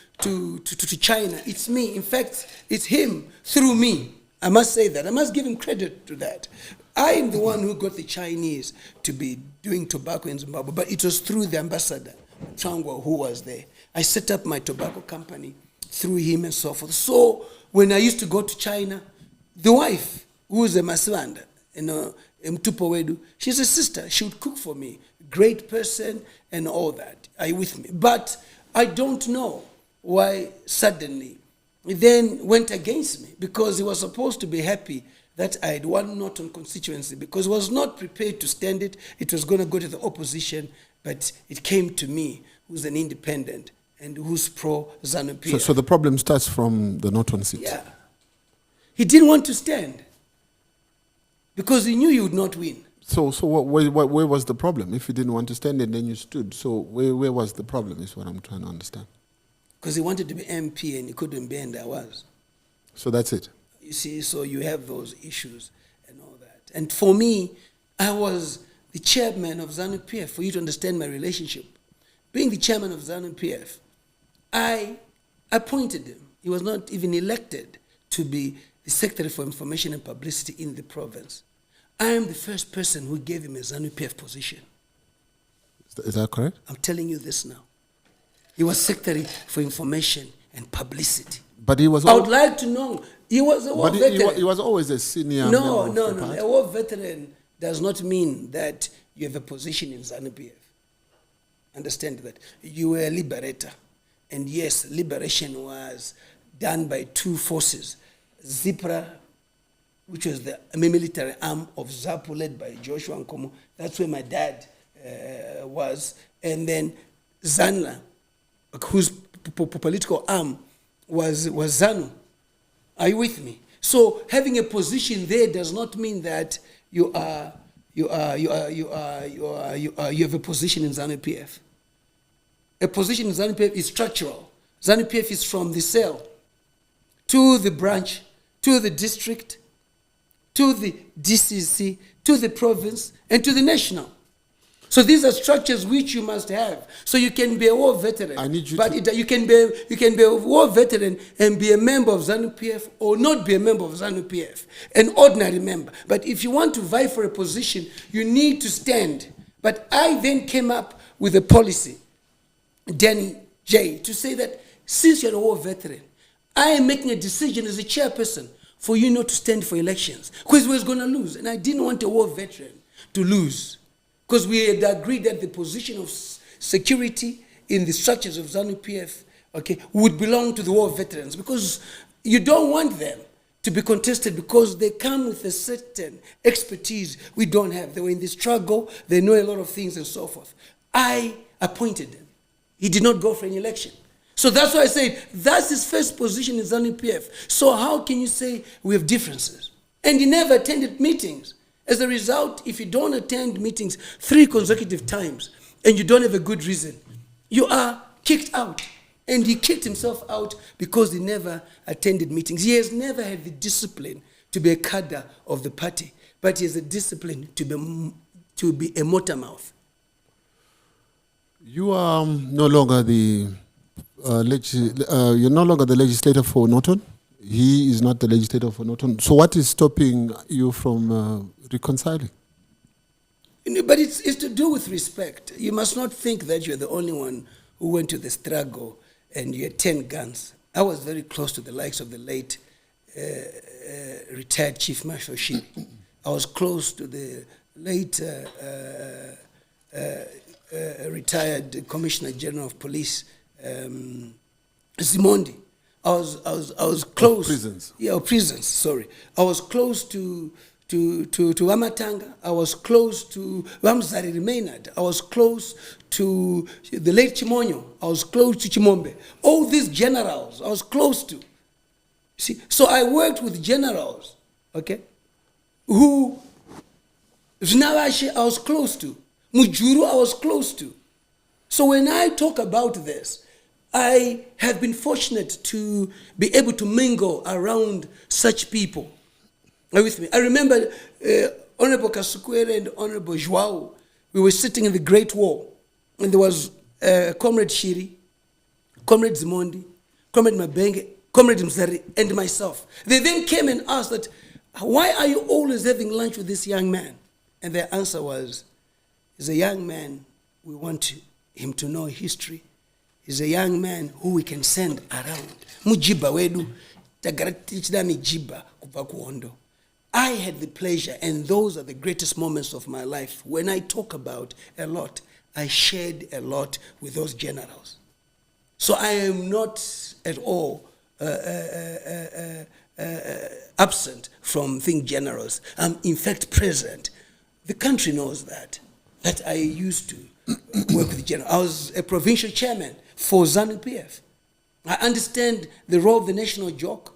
China, it's me. In fact, it's him through me. I must say that. I must give him credit to that. I am the one who got the Chinese to be doing tobacco in Zimbabwe, but it was through the ambassador, Changwa, who was there. I set up my tobacco company through him and so forth. So when I used to go to China, the wife who's a Maswanda, Mtupo Wedu. She's a sister. She would cook for me. Great person and all that. Are you with me? But I don't know why suddenly he then went against me, because he was supposed to be happy that I had won Norton constituency, because he was not prepared to stand it. It was going to go to the opposition, but it came to me, who's an independent and who's pro-Zanu PF. So the problem starts from the Norton seat? Yeah. He didn't want to stand because he knew he would not win. So where was the problem? If you didn't want to stand and then you stood, so where was the problem is what I'm trying to understand. Because he wanted to be MP and he couldn't be, and I was. So that's it? You see, so you have those issues and all that. And for me, I was the chairman of Zanu PF, for you to understand my relationship. Being the chairman of Zanu PF, I appointed him. He was not even elected to be the Secretary for Information and Publicity in the province. I am the first person who gave him a Zanu PF position. Is that correct? I'm telling you this now. He was Secretary for Information and Publicity. But he was. I would like to know. He was a war veteran. He was always a senior. No. A war veteran does not mean that you have a position in Zanu PF. Understand that. You were a liberator. And yes, liberation was done by two forces. ZIPRA, which was the military arm of ZAPU, led by Joshua Nkomo. That's where my dad was. And then ZANLA, whose political arm was Zanu. Are you with me? So having a position there does not mean that you have a position in Zanu PF. A position in Zanu PF is structural. Zanu PF is from the cell to the branch, to the district, to the DCC, to the province, and to the national. So these are structures which you must have. So you can be a war veteran. I need you you can be a war veteran and be a member of Zanu PF, or not be a member of Zanu PF, an ordinary member. But if you want to vie for a position, you need to stand. But I then came up with a policy, Denny J, to say that since you're a war veteran, I am making a decision as a chairperson for you not to stand for elections, because we was going to lose. And I didn't want a war veteran to lose, because we had agreed that the position of security in the structures of Zanu PF, would belong to the war veterans, because you don't want them to be contested, because they come with a certain expertise we don't have. They were in the struggle, they know a lot of things and so forth. I appointed them. He did not go for any election. So that's why I said that's his first position in Zanu PF. So how can you say we have differences? And he never attended meetings. As a result, if you don't attend meetings 3 consecutive times and you don't have a good reason, you are kicked out. And he kicked himself out because he never attended meetings. He has never had the discipline to be a cadre of the party, but he has the discipline to be a motor mouth. You are no longer the you're no longer the legislator for Norton. He is not the legislator for Norton. So what is stopping you from reconciling? But it's to do with respect. You must not think that you're the only one who went to the struggle and you had 10 guns. I was very close to the likes of the late retired Chief Marshal Shiri. I was close to the late retired Commissioner General of Police, Zimondi. I was close. Prisons. Yeah, prisons. Sorry, I was close to Amatanga. I was close to Ramzari Maynard. I was close to the late Chimonyo. I was close to Chimombe. All these generals I was close to. See, so I worked with generals, who Znawashe I was close to. Mujuru I was close to. So when I talk about this, I have been fortunate to be able to mingle around such people. Are you with me? I remember Honorable Kasukwere and Honorable Joao. We were sitting in the Great Wall, and there was Comrade Shiri, Comrade Zimondi, Comrade Mabenge, Comrade Mzari, and myself. They then came and asked that, why are you always having lunch with this young man? And their answer was, he's a young man, we want him to know history. He's a young man who we can send around. Mujiba wedu, tagaratichida mijiba kupa kuondo. I had the pleasure, and those are the greatest moments of my life. When I talk about a lot, I shared a lot with those generals. So I am not at all absent from Think Generals. I'm in fact present. The country knows that I used to work with the general. I was a provincial chairman for Zanu PF. I understand the role of the national jock,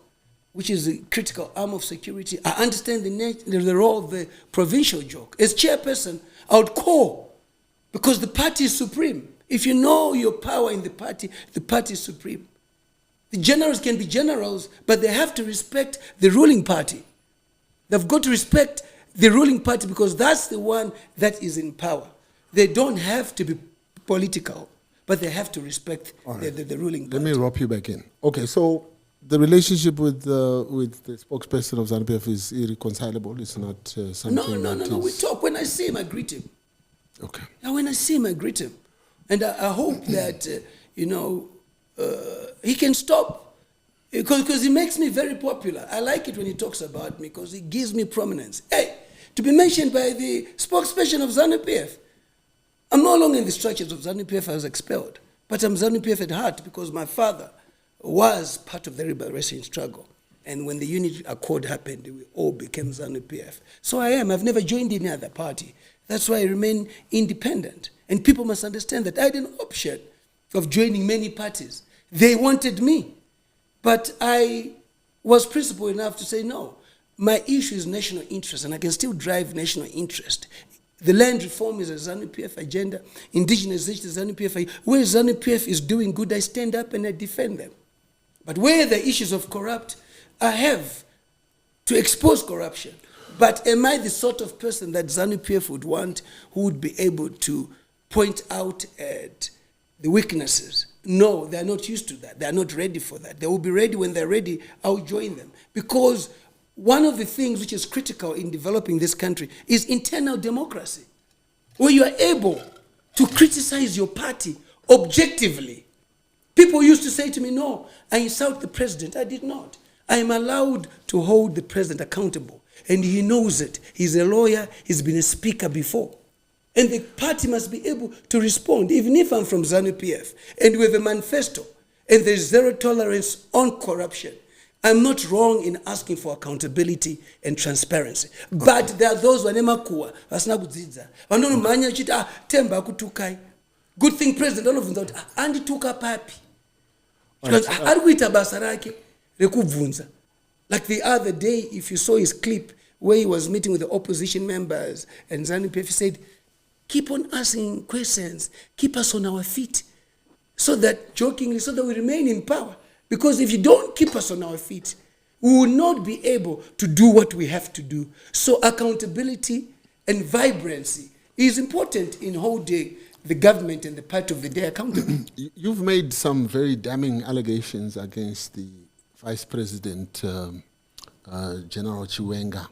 which is a critical arm of security. I understand the role of the provincial jock. As chairperson, I would call, because the party is supreme. If you know your power in the party is supreme. The generals can be generals, but they have to respect the ruling party. They've got to respect the ruling party because that's the one that is in power. They don't have to be political, but they have to respect the ruling party. Let me rope you back in. Okay, so the relationship with the spokesperson of ZANU-PF is irreconcilable. It's not something. No. We talk. When I see him, I greet him. Okay. And when I see him, I greet him, and I hope that he can stop, because he makes me very popular. I like it when he talks about me because he gives me prominence. Hey, to be mentioned by the spokesperson of ZANU-PF. I'm no longer in the structures of ZANU-PF. I was expelled, but I'm ZANU-PF at heart because my father was part of the liberation struggle. And when the Unity Accord happened, we all became ZANU-PF. So I am. I've never joined any other party. That's why I remain independent. And people must understand that I had an option of joining many parties. They wanted me. But I was principled enough to say, no, my issue is national interest, and I can still drive national interest. The land reform is a ZANU-PF agenda. Indigenization is a ZANU-PF agenda. Where ZANU-PF is doing good, I stand up and I defend them. But where the issues of corrupt, I have to expose corruption. But am I the sort of person that ZANU-PF would want, who would be able to point out at the weaknesses? No, they're not used to that. They're not ready for that. They will be ready when they're ready. I'll join them. Because one of the things which is critical in developing this country is internal democracy, where you are able to criticize your party objectively. People used to say to me, no, I insult the president. I did not. I am allowed to hold the president accountable, and he knows it. He's a lawyer. He's been a speaker before. And the party must be able to respond, even if I'm from ZANU-PF, and we have a manifesto, and there's zero tolerance on corruption. I'm not wrong in asking for accountability and transparency. But there are those who are nemakuwa, vasina kudzidza. Vanonomhanya vachiti, Temba akutukai. Good thing president, all of them thought, andituka papi. Because ari kuita basa rake rekubvunza. Like the other day, if you saw his clip where he was meeting with the opposition members, and ZANU-PF said, keep on asking questions, keep us on our feet, so that, jokingly, so that we remain in power. Because if you don't keep us on our feet, we will not be able to do what we have to do. So accountability and vibrancy is important in holding the government and the part of the day accountable. You've made some very damning allegations against the Vice President, General Chiwenga.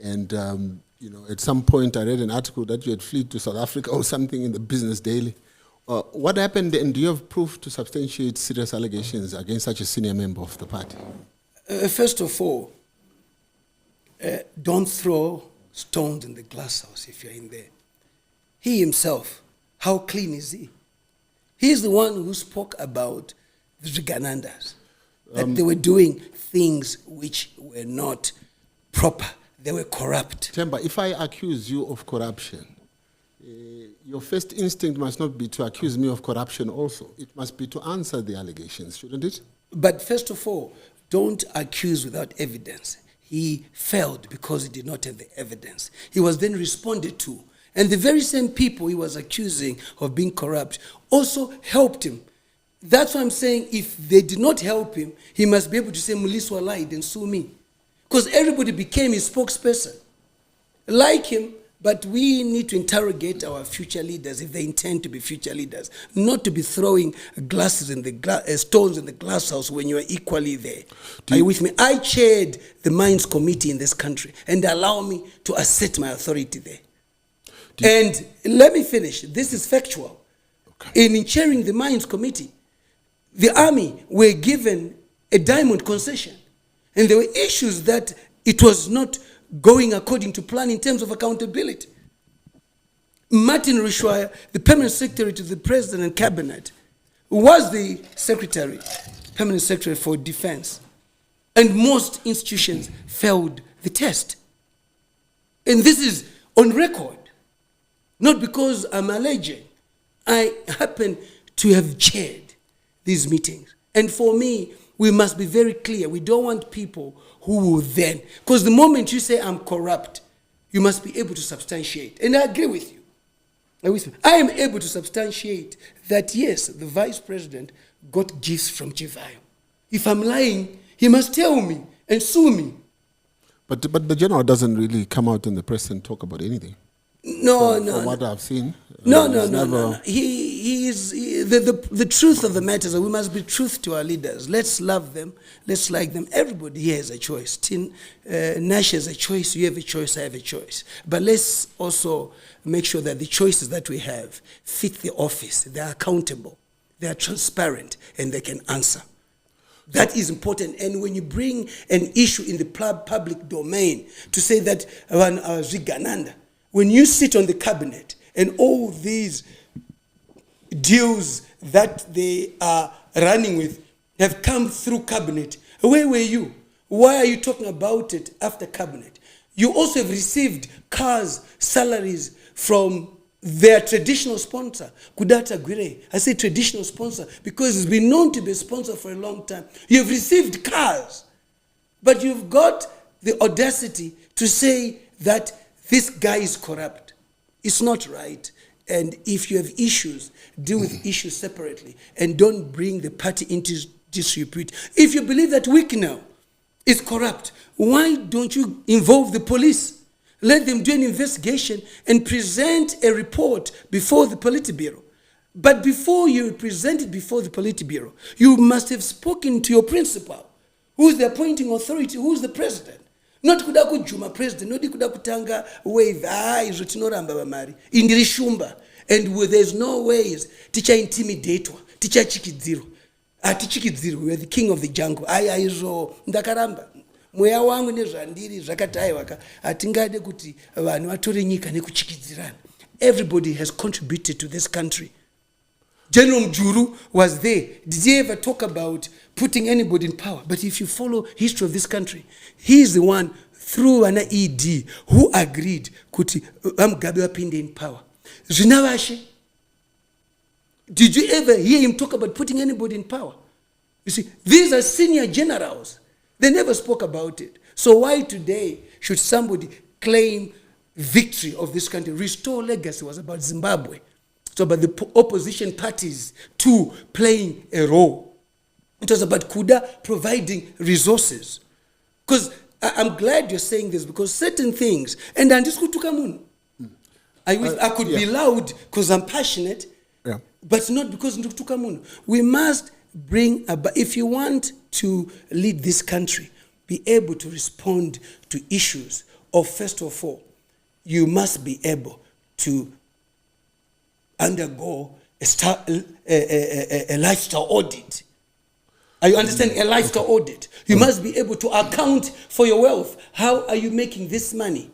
And, at some point I read an article that you had fled to South Africa or something in the Business Daily. What happened, and do you have proof to substantiate serious allegations against such a senior member of the party? First of all, don't throw stones in the glass house if you're in there. He himself, how clean is he? He's the one who spoke about the Riganandas, that they were doing things which were not proper. They were corrupt. Temba, if I accuse you of corruption, your first instinct must not be to accuse me of corruption also. It must be to answer the allegations, shouldn't it? But first of all, don't accuse without evidence. He failed because he did not have the evidence. He was then responded to. And the very same people he was accusing of being corrupt also helped him. That's why I'm saying if they did not help him, he must be able to say, Mliswa lied and sue me. Because everybody became his spokesperson. Like him, but we need to interrogate our future leaders if they intend to be future leaders, not to be throwing stones in the glass house when you are equally there. Are you with me? I chaired the Mines Committee in this country, and allow me to assert my authority there. And let me finish. This is factual. Okay. In chairing the Mines Committee, the army were given a diamond concession. And there were issues that it was not going according to plan in terms of accountability. Martin Rishwaya, the permanent secretary to the president and cabinet, was the permanent secretary for defense. And most institutions failed the test. And this is on record. Not because I'm alleging. I happen to have chaired these meetings. And for me, we must be very clear. We don't want people who will then, because the moment you say I'm corrupt, you must be able to substantiate. And I agree with you. I am able to substantiate that, yes, the vice president got gifts from Chivayo. If I'm lying, he must tell me and sue me. But the general doesn't really come out in the press and talk about anything. No. From what I've seen. No. He is the truth of the matter is that we must be truth to our leaders. Let's love them. Let's like them. Everybody here has a choice. Nash has a choice. You have a choice. I have a choice. But let's also make sure that the choices that we have fit the office. They are accountable. They are transparent, and they can answer. That is important. And when you bring an issue in the public domain to say that Zigananda, when you sit on the cabinet and all these deals that they are running with have come through cabinet, where were you? Why are you talking about it after cabinet? You also have received cars, salaries from their traditional sponsor, Kudata Gwire. I say traditional sponsor because it's been known to be a sponsor for a long time. You've received cars, but you've got the audacity to say that this guy is corrupt. It's not right. And if you have issues, deal with issues separately and don't bring the party into disrepute. If you believe that Wicknell is corrupt, why don't you involve the police? Let them do an investigation and present a report before the Politburo. But before you present it before the Politburo, you must have spoken to your principal, who's the appointing authority, who's the president. Not kuda kujuma president, not kuda kutanga wave, izo tinoramba bamari. Indiri shumba. And there's no ways, ticha intimidate, ticha chikidziro. Tichikidziro, we are the king of the jungle. Izo ndakaramba. Mweya wangu nezvandiri zvakataiwa atingade kuti vanhu vatore nyika nekuchikidzirana. Everybody has contributed to this country. General Mjuru was there. Did he ever talk about putting anybody in power? But if you follow history of this country, he is the one through an ED who agreed kuti Mugabe wapinde in power. Zvinavashe. Did you ever hear him talk about putting anybody in power? You see, these are senior generals. They never spoke about it. So why today should somebody claim victory of this country? Restore Legacy was about Zimbabwe. It was about the opposition parties too playing a role. It was about Kuda providing resources. Because I'm glad you're saying this, because certain things, and I could be loud because I'm passionate, but not because we must bring about, if you want to lead this country, be able to respond to issues of, first of all, you must be able to undergo a lifestyle audit. Are you understanding? A lifestyle audit. You must be able to account for your wealth. How are you making this money?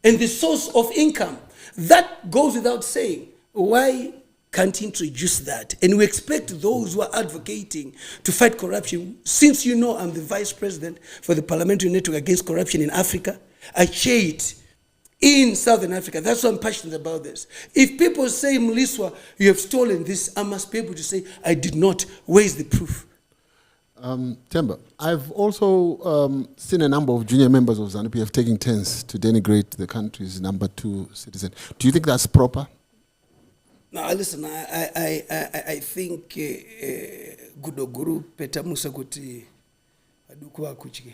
And the source of income. That goes without saying. Why can't introduce that? And we expect those who are advocating to fight corruption. Since you know I'm the vice president for the Parliamentary Network Against Corruption in Africa, I chair it in Southern Africa. That's why I'm passionate about this. If people say, Mliswa, you have stolen this, I must be able to say, I did not. Where is the proof? Temba, I've also seen a number of junior members of ZANU-PF taking turns to denigrate the country's number 2 citizen. Do you think that's proper? Now, listen, I think Gudoguru Petamusa kuti adukuwa kuchiki.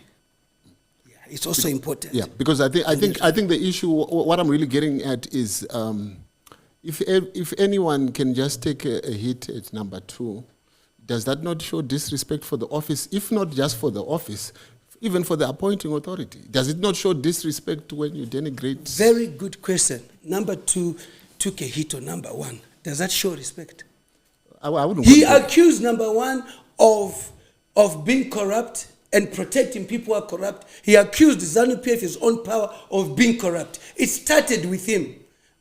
It's also important. Yeah, because I think the issue, what I'm really getting at is, if anyone can just take a hit at number 2, does that not show disrespect for the office? If not just for the office, even for the appointing authority, does it not show disrespect when you denigrate? Very good question. Number 2 took a hit on number 1. Does that show respect? I wouldn't. He accused number 1 of being corrupt and protecting people who are corrupt. He accused Zanu-PF, his own power, of being corrupt. It started with him.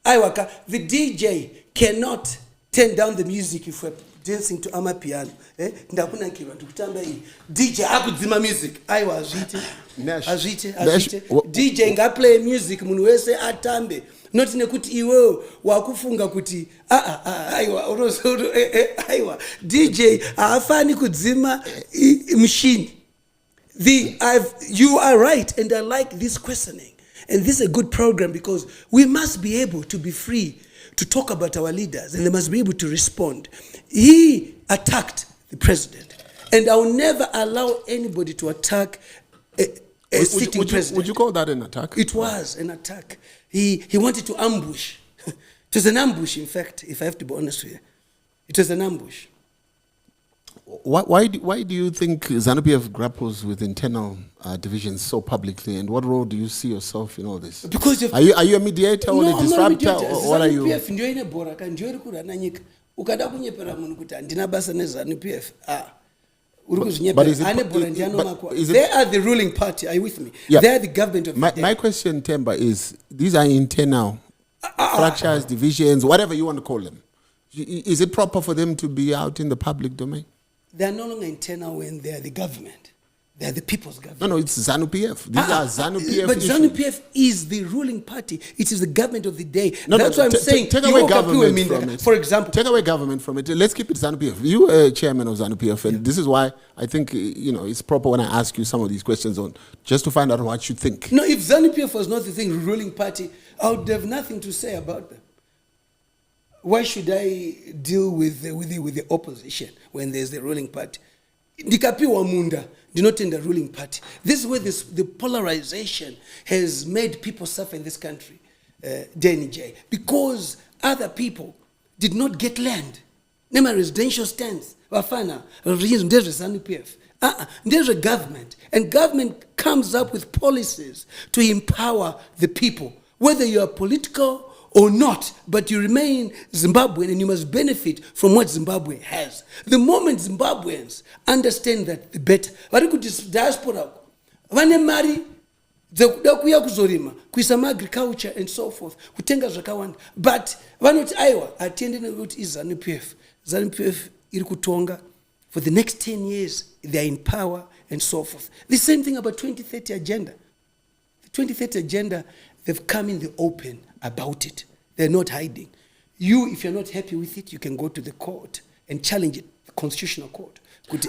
Aiwaka, the DJ cannot turn down the music if we're dancing to amapiano. Ndakuna kiwa tukutamba hii. DJ akudzima music. Aiwa azvite. DJ nga play music munhu wese atambe. Not nekuti iwe wakufunga kuti aiwa DJ afani kudzima machine. You are right, and I like this questioning. And this is a good program because we must be able to be free to talk about our leaders, and they must be able to respond. He attacked the president, and I will never allow anybody to attack a sitting president. Would you call that an attack? It was an attack. He wanted to ambush. It was an ambush, in fact, if I have to be honest with you. It was an ambush. Why do you think Zanu-PF grapples with internal divisions so publicly, and what role do you see yourself in all this? Because are you a mediator or a disruptor, or what are you? Zanu-PF ndio ine bora kan ndio iri kurana nyika. Ukada kunyepera munhu kuti andina basa neZanu-PF. They are the ruling party. Are you with me? Yeah. They are the government of my question, Temba, is these are internal fractures, divisions, whatever you want to call them. Is it proper for them to be out in the public domain? They are no longer internal when they are the government. They are the people's government. No, it's Zanu-PF. These are Zanu-PF But issues. Zanu-PF is the ruling party. It is the government of the day. That's why I'm saying. Take away government from it. For example. Take away government from it. Let's keep it Zanu-PF. You are chairman of Zanu-PF, and this is why I think it's proper when I ask you some of these questions on just to find out what you think. No, if Zanu-PF was not the ruling party, I would have nothing to say about them. Why should I deal with the opposition when there's the ruling party? Ndikapiwa munda, do not in the ruling party. This is where the polarization has made people suffer in this country, Denny J. Because other people did not get land. Nema residential stands. Wafana, there's a Zanu-PF. There's a government. And government comes up with policies to empower the people. Whether you are political or not, but you remain Zimbabwean and you must benefit from what Zimbabwe has. The moment Zimbabweans understand that, the better. Vari kuti diaspora, vane mari dzekuda kuya kuzorima, kuisa agriculture and so forth, kutenga zvakawanda. But vanoti aiwa, atiende nekuti Zanu-PF. Zanu-PF iri kutonga. For the next 10 years, they are in power and so forth. The same thing about 2030 agenda. The 2030 agenda, they've come in the open about it. They're not hiding. If you're not happy with it, you can go to the court and challenge it, the constitutional court.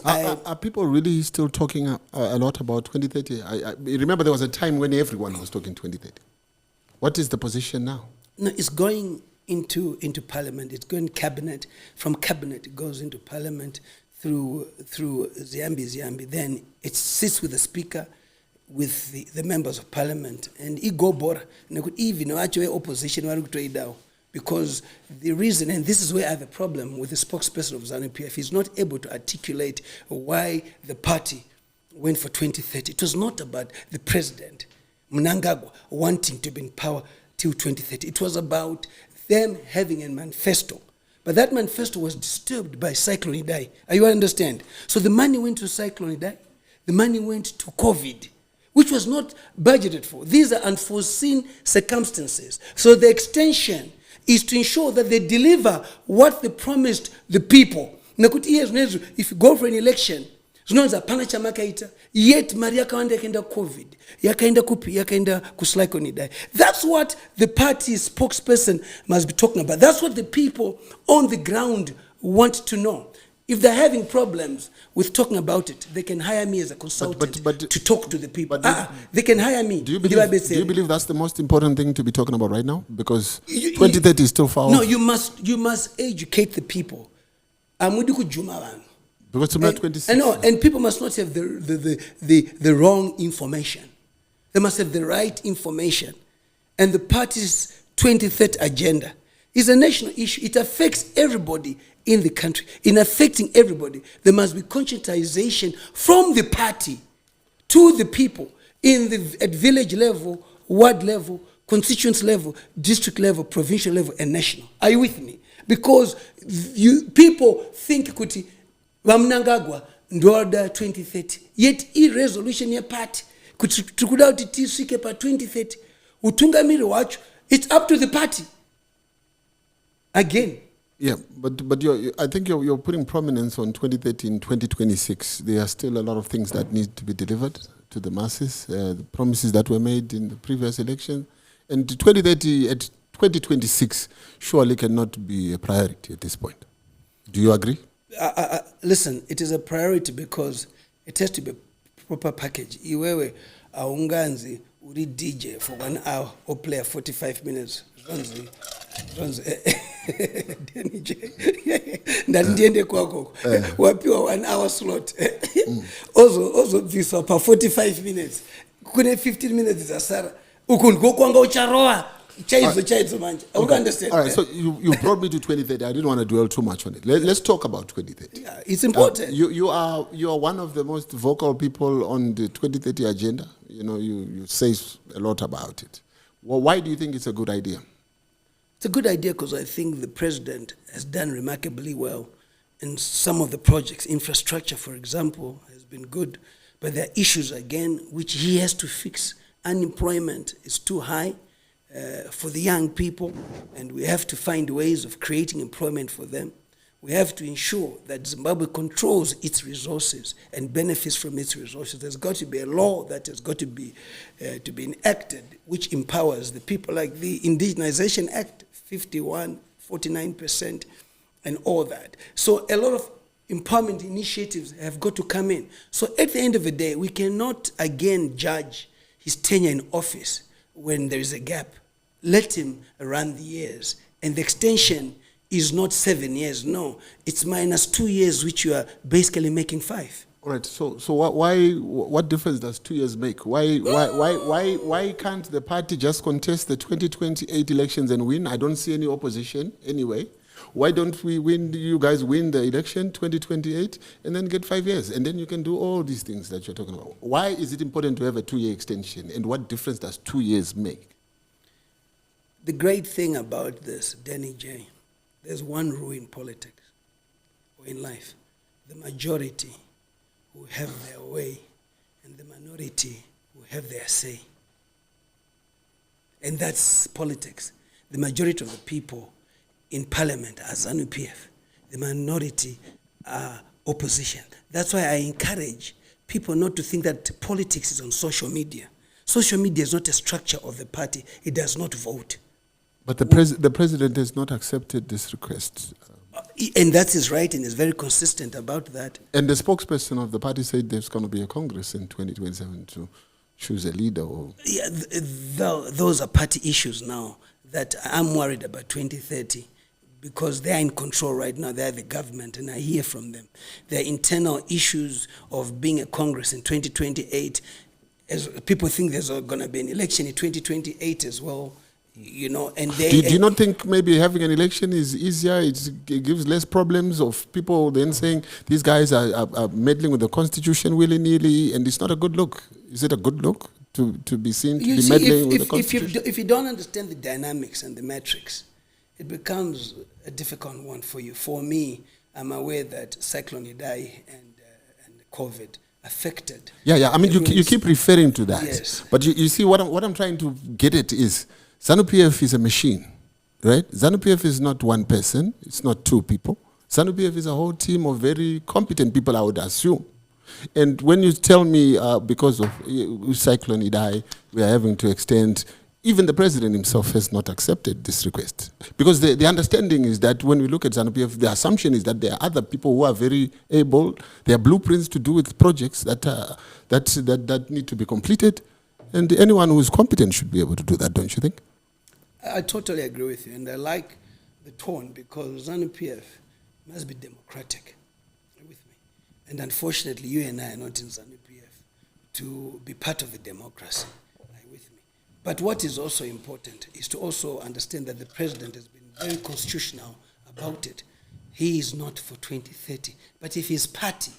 Are people really still talking a lot about 2030? I remember there was a time when everyone was talking 2030. What is the position now? No, it's going into parliament. It's going cabinet. From cabinet, it goes into parliament through Ziambi. Then it sits with the speaker, with the members of parliament, and igobora even actually opposition because the reason, and this is where I have a problem with the spokesperson of Zanu-PF, he's not able to articulate why the party went for 2030. It was not about the president Mnangagwa wanting to be in power till 2030. It was about them having a manifesto. But that manifesto was disturbed by Cyclone Idai. Are you understand? So the money went to Cyclone Idai. The money went to COVID, which was not budgeted for. These are unforeseen circumstances. So the extension is to ensure that they deliver what they promised the people. If you go for an election, yet Maria yakaenda COVID, yakaenda kupi, yakaenda kuslaikonidae. That's what the party spokesperson must be talking about. That's what the people on the ground want to know. If they're having problems with talking about it, they can hire me as a consultant to talk to the people. They can hire me. Do you believe that's the most important thing to be talking about right now? Because 2030 is still far off. No, you must educate the people. Because tomorrow 26. And people must not have the wrong information. They must have the right information. And the party's 2030 agenda is a national issue. It affects everybody in the country. In affecting everybody, there must be conscientization from the party to the people at village level, ward level, constituency level, district level, provincial level, and national. Are you with me? Because people think kuti Mnangagwa ndoda 2030 yet resolution yeparty kuti tikuda kuti tisvike pa 2030 utungamiri wacho it's up to the party again. Yeah, but I think you're putting prominence on 2030 and 2026. There are still a lot of things that need to be delivered to the masses, the promises that were made in the previous election. And 2030 at 2026 surely cannot be a priority at this point. Do you agree? Listen, it is a priority because it has to be a proper package. Iwewe aunganzi uri DJ for 1 hour or play 45 minutes. Denny J. Ndiende kwako. Wapiwa 1 hour slot. Also visa pa 45 minutes. Kune 15 minutes asara. Ukungo kwanga ucharoa. Chaizo manje. I would understand. All right, so you brought me to 2030. I didn't want to dwell too much on it. Let's talk about 2030. Yeah, it's important. You are one of the most vocal people on the 2030 agenda. You know, you say a lot about it. Well, why do you think it's a good idea? It's a good idea because I think the president has done remarkably well in some of the projects. Infrastructure, for example, has been good, but there are issues again which he has to fix. Unemployment is too high for the young people, and we have to find ways of creating employment for them. We have to ensure that Zimbabwe controls its resources and benefits from its resources. There's got to be a law that has got to be enacted, which empowers the people, like the Indigenization Act, 49%, and all that. So a lot of empowerment initiatives have got to come in. So at the end of the day, we cannot again judge his tenure in office when there is a gap. Let him run the years. And the extension is not 7 years, no. It's minus 2 years, which you are basically making 5. All right. So what difference does 2 years make? Why can't the party just contest the 2028 elections and win? I don't see any opposition anyway. Why don't you guys win the election 2028 and then get 5 years? And then you can do all these things that you're talking about. Why is it important to have a 2-year extension? And what difference does 2 years make? The great thing about this, Denny J, there's one rule in politics or in life. The majority will have their way and the minority will have their say. And that's politics. The majority of the people in parliament are Zanu PF. The minority are opposition. That's why I encourage people not to think that politics is on social media. Social media is not a structure of the party. It does not vote. But the president has not accepted this request. And that is right, and is very consistent about that. And the spokesperson of the party said there's going to be a Congress in 2027 to choose a leader. Yeah, those are party issues now that I'm worried about 2030 because they're in control right now. They're the government, and I hear from them. There are internal issues of being a Congress in 2028. As people think there's going to be an election in 2028 as well. You know, and they... Do you not think maybe having an election is easier? It gives less problems of people then saying these guys are meddling with the constitution willy-nilly, and it's not a good look. Is it a good look to be seen to be meddling with the constitution? If you don't understand the dynamics and the metrics, it becomes a difficult one for you. For me, I'm aware that Cyclone Idai and COVID affected... Yeah. I mean, you keep referring to that. Yes. But you see, what I'm trying to get at is... Zanu PF is a machine, right? Zanu PF is not one person. It's not two people. Zanu PF is a whole team of very competent people, I would assume. And when you tell me because of Cyclone Idai, we are having to extend, even the president himself has not accepted this request. Because the understanding is that when we look at Zanu PF, the assumption is that there are other people who are very able, there are blueprints to do with projects that need to be completed. And anyone who is competent should be able to do that, don't you think? I totally agree with you, and I like the tone because Zanu PF must be democratic. Are you with me? And unfortunately, you and I are not in Zanu PF to be part of the democracy. Are you with me? But what is also important is to also understand that the president has been very constitutional about it. He is not for 2030. But if his party,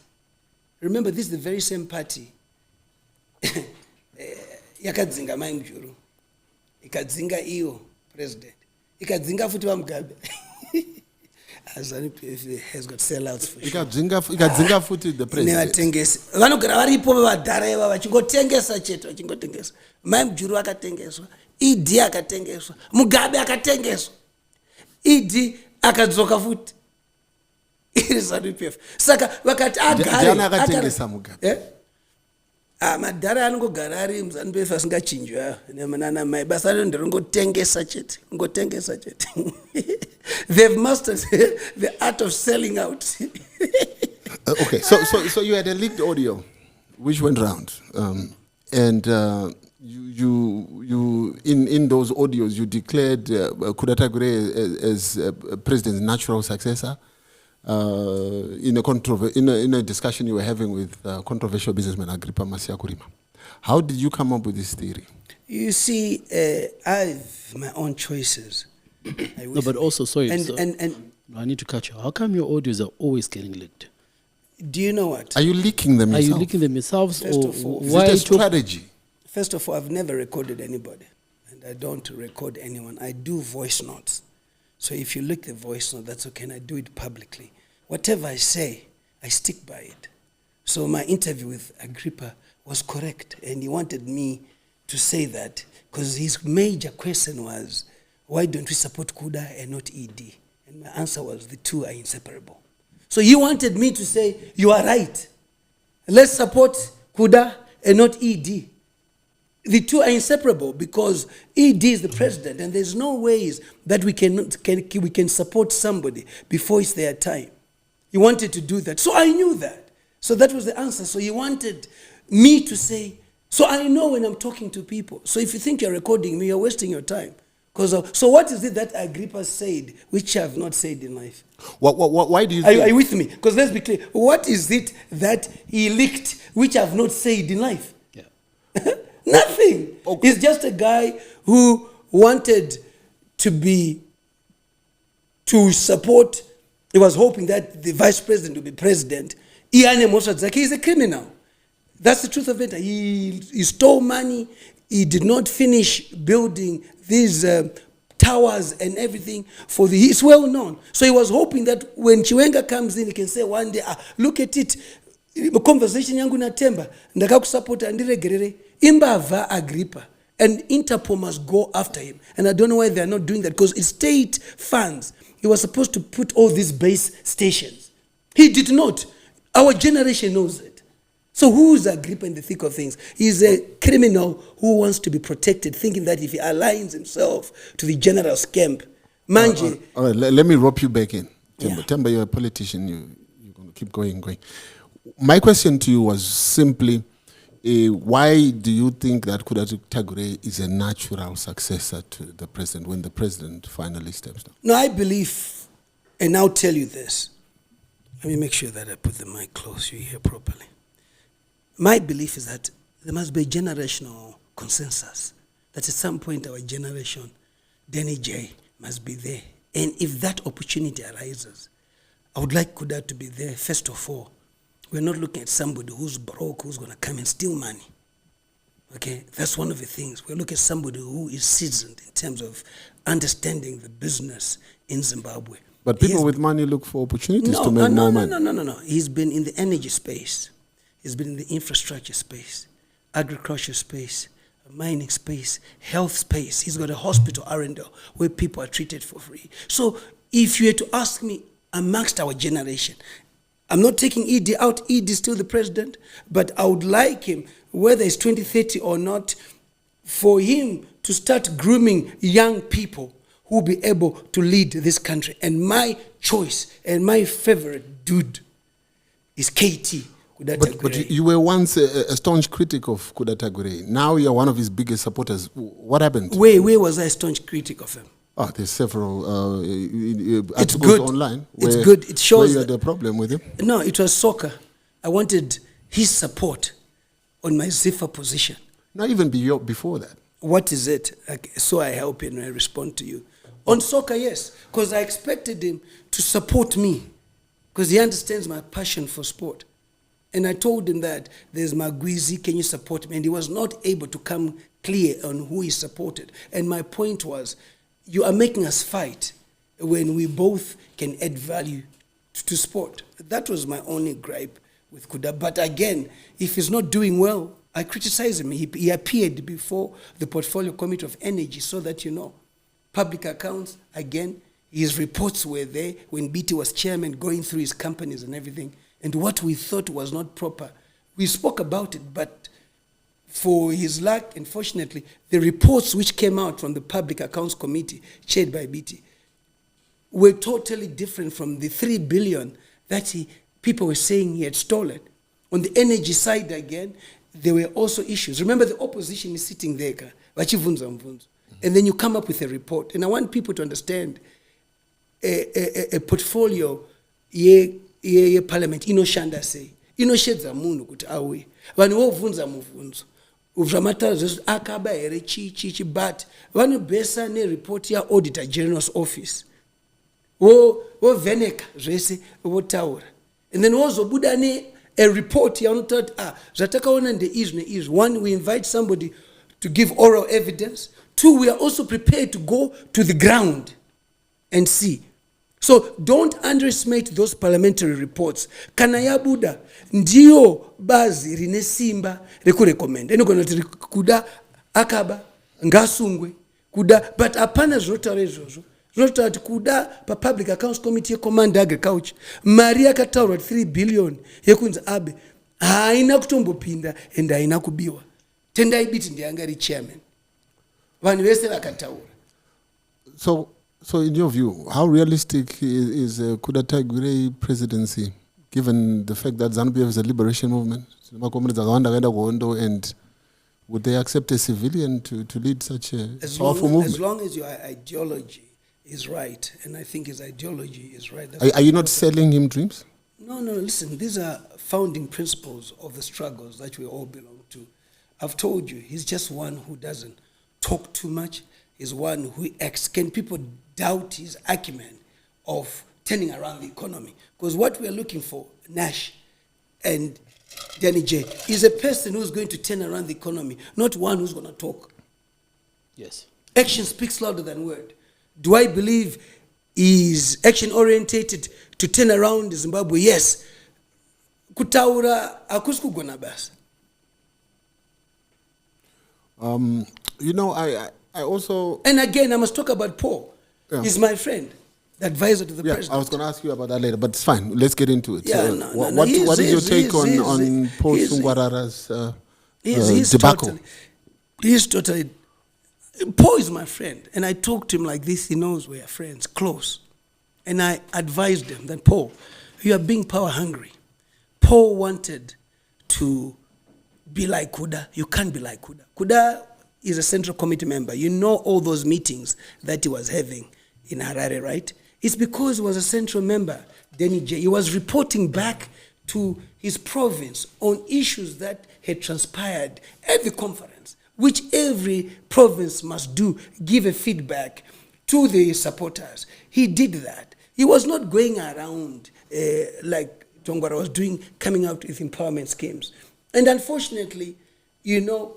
remember this is the very same party, yakadzinga maimjuru ikadzinga iyo president ikadzinga futi vamugabe Zanu has got sellouts for sure. ikadzinga futi the president. Nevatengesi vanogara varipo vevadhara ivava vachingotengesa chete vachingotengesa. Mai Mujuru akatengeswa, Idi akatengeswa, Mugabe akatengeswa, Idi akadzoka futi. Iri ZANU-PF. Saka vakati Ndiani akatengesa Mugabe? Madhara anongogara ari muZANU-PF asingachinjwa nana mai. Basa rino nderongotengesa chete, ngotengesa chete. They've mastered the art of selling out. Okay, so you had a leaked audio which went around, and you in those audios you declared Kudata Gure as president's natural successor. In a discussion you were having with controversial businessman Agrippa Masiakurima. How did you come up with this theory? You see, I have my own choices. No, but also, sorry, and I need to cut you. How come your audios are always getting leaked? do you know what? Are you leaking them yourself? Are you leaking them yourselves? First Or of all, Is why it a talk- strategy? First of all, I've never recorded anybody, and I don't record anyone. I do voice notes. So if you look the voice note, that's okay, and I do it publicly. Whatever I say, I stick by it. So my interview with Agrippa was correct, and he wanted me to say that because his major question was, why don't we support Kuda and not ED? And my answer was, the two are inseparable. So he wanted me to say, you are right. Let's support Kuda and not ED. The two are inseparable because ED is the president, and there's no ways that we can support somebody before it's their time. He wanted to do that. So I knew that. So that was the answer. So he wanted me to say, so I know when I'm talking to people. So if you think you're recording me, you're wasting your time. So what is it that Agrippa said, which I have not said in life? Why do you Are you with me? Because let's be clear. What is it that he leaked, which I have not said in life? Yeah. Nothing. Okay. He's just a guy who wanted to support. He was hoping that the vice president would be president. He's a criminal. That's the truth of it. He stole money. He did not finish building these towers and everything he's well known. So he was hoping that when Chiwenga comes in, he can say one day, look at it. Conversation yangu na Temba, ndakakusupporta ndiregerere. Imbava Agrippa. And Interpol must go after him. And I don't know why they are not doing that, because it's state funds. He was supposed to put all these base stations. He did not. Our generation knows it. So who's Agrippa in the thick of things? He's a criminal who wants to be protected, thinking that if he aligns himself to the general's camp, Manje. All right, let me rope you back in. Temba, Yeah. Temba, you're a politician. You're going to keep going. My question to you was simply, why do you think that Kudata Gure is a natural successor to the president when the president finally steps down? No, I believe, and I'll tell you this. Let me make sure that I put the mic close, you hear properly. My belief is that there must be a generational consensus. That at some point our generation, Denny J, must be there. And if that opportunity arises, I would like Kuda to be there first of all. We're not looking at somebody who's broke, who's going to come and steal money. Okay, that's one of the things. We're looking at somebody who is seasoned in terms of understanding the business in Zimbabwe. But people with money look for opportunities to make more money. No. He's been in the energy space. He's been in the infrastructure space, agriculture space, mining space, health space. He's got a hospital, Arundel, where people are treated for free. So if you were to ask me amongst our generation, I'm not taking ED out. ED is still the president, but I would like him, whether it's 2030 or not, for him to start grooming young people who will be able to lead this country. And my choice and my favorite dude is KT. But you were once a staunch critic of Kudata Gure. Now you're one of his biggest supporters. What happened? Where was I a staunch critic of him? Oh, there's several It's articles good. online. It's good. It shows where you had that- a problem with him. No, it was soccer. I wanted his support on my Ziffa position. Not even before that. What is it? So I help you and I respond to you. On soccer, yes, because I expected him to support me because he understands my passion for sport. And I told him that there's Magwizi, can you support me? And he was not able to come clear on who he supported. And my point was, you are making us fight. when we both can add value to sport. That was my only gripe with Kuda. But again, if he's not doing well, I criticize him. He appeared before the Portfolio Committee of Energy so that, public accounts, again, his reports were there when BT was chairman, going through his companies and everything. And what we thought was not proper, we spoke about it, but for his luck, unfortunately, the reports which came out from the Public Accounts Committee, chaired by BT, were totally different from the 3 billion that people were saying he had stolen. On the energy side again, there were also issues. Remember, the opposition is sitting there, and then you come up with a report. And I want people to understand a portfolio ye parliament inoshanda sei inoshedza munhu kuti auye vanhu vovhunza muvhunzo zvamatauza akaba here chichi but vanobhesa nereport yaauditor general's office vovheneka zvese votaura and then wozobuda a report yaunotati zvatakaona ndeizvi neizvi. One, we invite somebody to give oral evidence. Two, we are also prepared to go to the ground and see. So don't underestimate those parliamentary reports. Kana yabuda ndio bazi rine simba rekurecommend. Enogona kuti Kuda akaba ngasungwe Kuda, but apana zvinotaura izvozvo. Zvinotaura kuti Kuda pa Public Accounts Committee yeCommand Agriculture mari yakataurwa 3 billion yekunzi abe haina kutombopinda and haina kubiwa. Tendai biti ndianga ri chairman. Vanhu vese vakataura. So in your view, how realistic is Kuda Tagwire presidency, given the fact that Zanu-PF is a liberation movement? And would they accept a civilian to lead such a powerful movement? As long as your ideology is right, and I think his ideology is right. Are you not selling him dreams? No, listen, these are founding principles of the struggles that we all belong to. I've told you, he's just one who doesn't talk too much. He's one who acts. Can people doubt his acumen of turning around the economy? Because what we're looking for, Nash and Denny J, is a person who's going to turn around the economy, not one who's going to talk. Yes. Action speaks louder than word. Do I believe is action-orientated to turn around Zimbabwe? Yes. Kutaura akusikugona basa. I also... And again, I must talk about Paul. Yeah. He's my friend, the advisor to the president. I was going to ask you about that later, but it's fine. Let's get into it. What is your take on Paul Tungwarara's debacle? He's totally... Paul is my friend, and I talk to him like this. He knows we are friends, close. And I advised him that, Paul, you are being power hungry. Paul wanted to be like Kuda. You can't be like Kuda. Kuda is a central committee member. You know all those meetings that he was having in Harare, right? It's because he was a central member, Denny J. He was reporting back to his province on issues that had transpired at the conference, which every province must do, give a feedback to the supporters. He did that. He was not going around like Tungwarara was doing, coming out with empowerment schemes. And unfortunately, you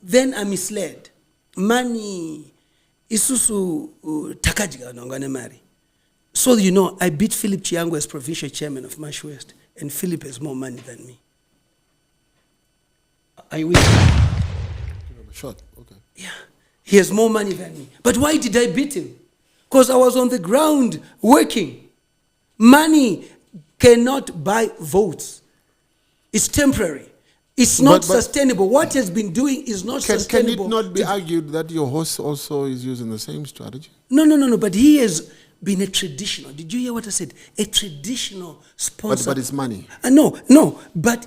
then are misled. Money isusu takajika nongane mari. So I beat Philip Chiango as provincial chairman of Marsh West, and Philip has more money than me. Are you with me? Short, okay. Yeah, he has more money than me. But why did I beat him? Because I was on the ground working. Money cannot buy votes. It's temporary. It's not sustainable. What he has been doing is not sustainable. Can it not be argued that your host also is using the same strategy? No. But he has been a traditional. Did you hear what I said? A traditional sponsor. But it's money. No. But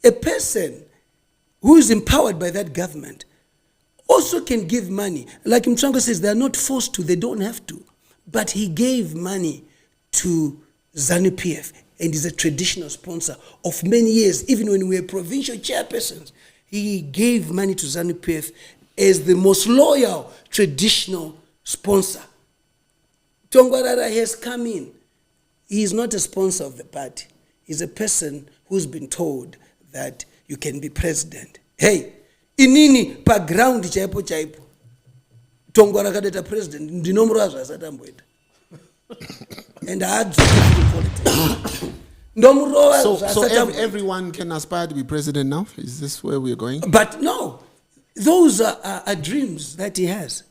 a person who is empowered by that government also can give money. Like Mtrango says, they are not forced to. They don't have to. But he gave money to Zanu-PF. And is a traditional sponsor of many years. Even when we were provincial chairpersons, he gave money to Zanu-PF as the most loyal traditional sponsor. Tungwarara has come in. He is not a sponsor of the party. He's a person who's been told that you can be president. Hey, inini pa ground chaipo. Tungwarara kadeta president ndinomurova zvatamboita and I had to politics. So everyone can aspire to be president now? Is this where we're going? But no, those are dreams that he has.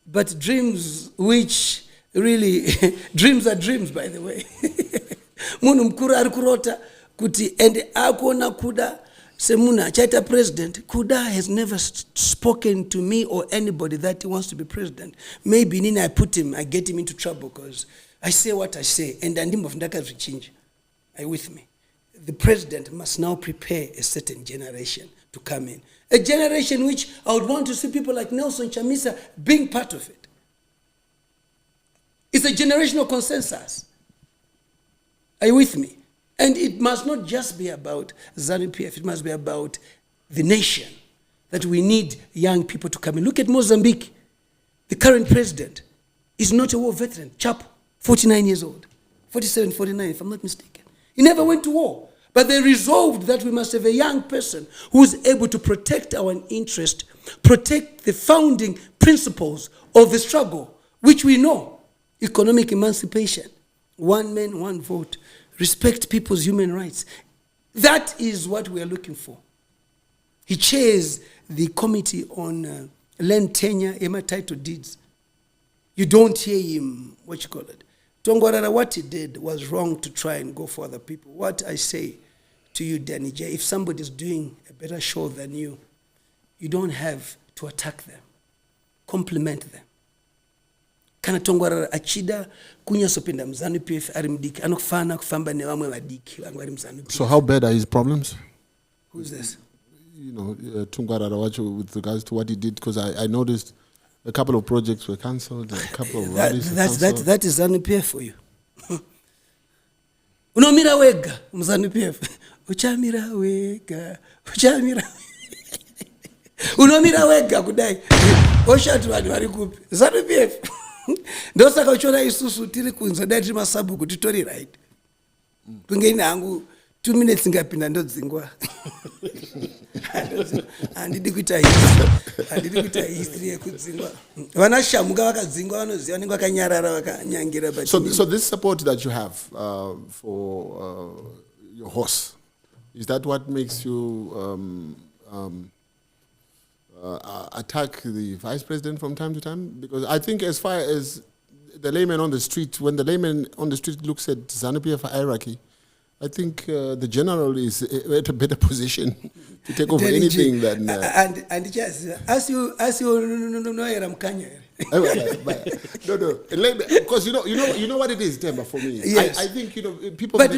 But dreams which really, dreams are dreams, by the way. Munhu mukuru ari kurota kuti ende akuona kuda semuna achaita president. Kuda has never spoken to me or anybody that he wants to be president. Maybe Nina, I get him into trouble because I say what I say and andimbo ndakazvichinja. Are you with me? The president must now prepare a certain generation to come in. A generation which I would want to see people like Nelson Chamisa being part of it. It's a generational consensus. Are you with me? And it must not just be about Zanu PF, it must be about the nation, that we need young people to come in. Look at Mozambique. The current president is not a war veteran. Chap, 49 years old. 47, 49, if I'm not mistaken. He never went to war. But they resolved that we must have a young person who's able to protect our interest, protect the founding principles of the struggle, which we know. Economic emancipation, one man, one vote, respect people's human rights. That is what we are looking for. He chairs the committee on land tenure, EMA title deeds. You don't hear him, Tungwarara, what he did was wrong to try and go for other people. What I say to you, Denny J, if somebody's doing a better show than you don't have to attack them. Compliment them. Kana Tungwarara achida kunyasopenda mzanu PF arimdiki anokufana kufamba ne wamwe wadiki wangu mzanu PF. So how bad are his problems? Who's this? You know, Tungwarara, with regards to what he did, because I noticed a couple of projects were cancelled, a couple of rallies were cancelled. That is Zanu PF for you. Unomira wega, Zanu PF. Uchamira wega. Unomira wega kudai. Oshatu wadu warikupi. Zanu PF. Ndosaka uchona isusu tiri kunza dati masabu kutitori right. Tungeni angu 2 minutes ngapinda ndodzingwa. Andidi kuita history yekudzingwa. Vanashamuka vakadzingwa vanoziva nenge vakanyarara vakanyangira but so this support that you have for your horse, is that what makes you attack the vice president from time to time? Because I think as far as the layman on the street, when the layman on the street looks at Zanu PF hierarchy, I think the general is at a better position to take over anything than. And just as you no, because you know what it is, Temba, for me. Yes. I think people. But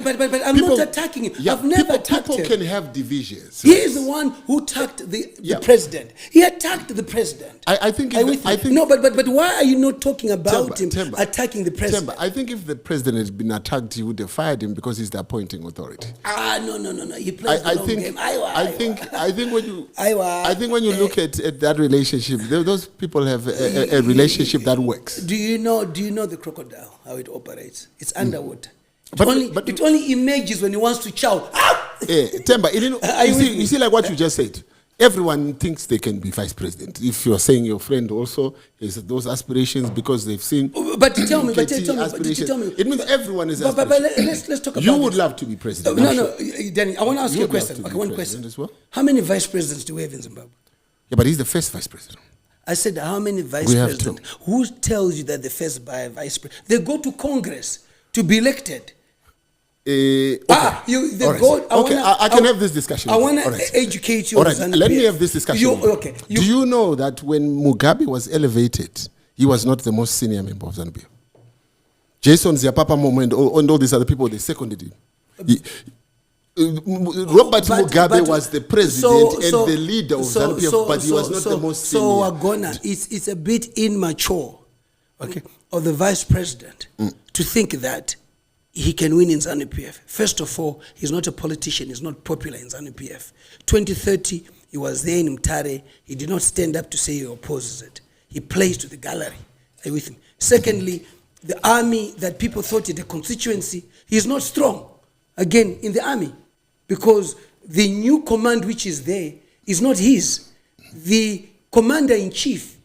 I'm not attacking him. Yeah, I've never attacked him. People can have divisions. He is the one who attacked the president. He attacked the president. I think no, but why are you not talking about Temba, attacking the president? Temba, I think if the president had been attacked, he would have fired him because he's the appointing authority. No. He plays the long game. I think when you look at that relationship, those people have a relationship that works. Do you know the crocodile, how it operates? It's underwater. It only emerges when he wants to chow. Temba, you see like what you just said. Everyone thinks they can be vice president. If you're saying your friend also has those aspirations because they've seen. But tell me, it means everyone is but let's talk about you would love to be president. No, Denny, I want to ask you a question. Okay, one question. As well? How many vice presidents do we have in Zimbabwe? Yeah, but he's the first vice president. I said, how many vice presidents? Who tells you that the first vice president? They go to Congress to be elected. Okay. I can have this discussion. I want to educate you. All right, let me have this discussion. Do you know that when Mugabe was elevated, he was not the most senior member of Zanu PF? Jason Ziapapa and all these other people, they seconded him. Robert Mugabe was the president and the leader of Zanu PF, but he was not the most senior. It's a bit immature, of the vice president to think that he can win in Zanu PF. First of all, he's not a politician. He's not popular in Zanu PF. 2030, he was there in Mtare. He did not stand up to say he opposes it. He plays to the gallery. Are you with me? Secondly, the army that people thought in the constituency, he is not strong, again, in the army. Because the new command which is there is not his. The commander-in-chief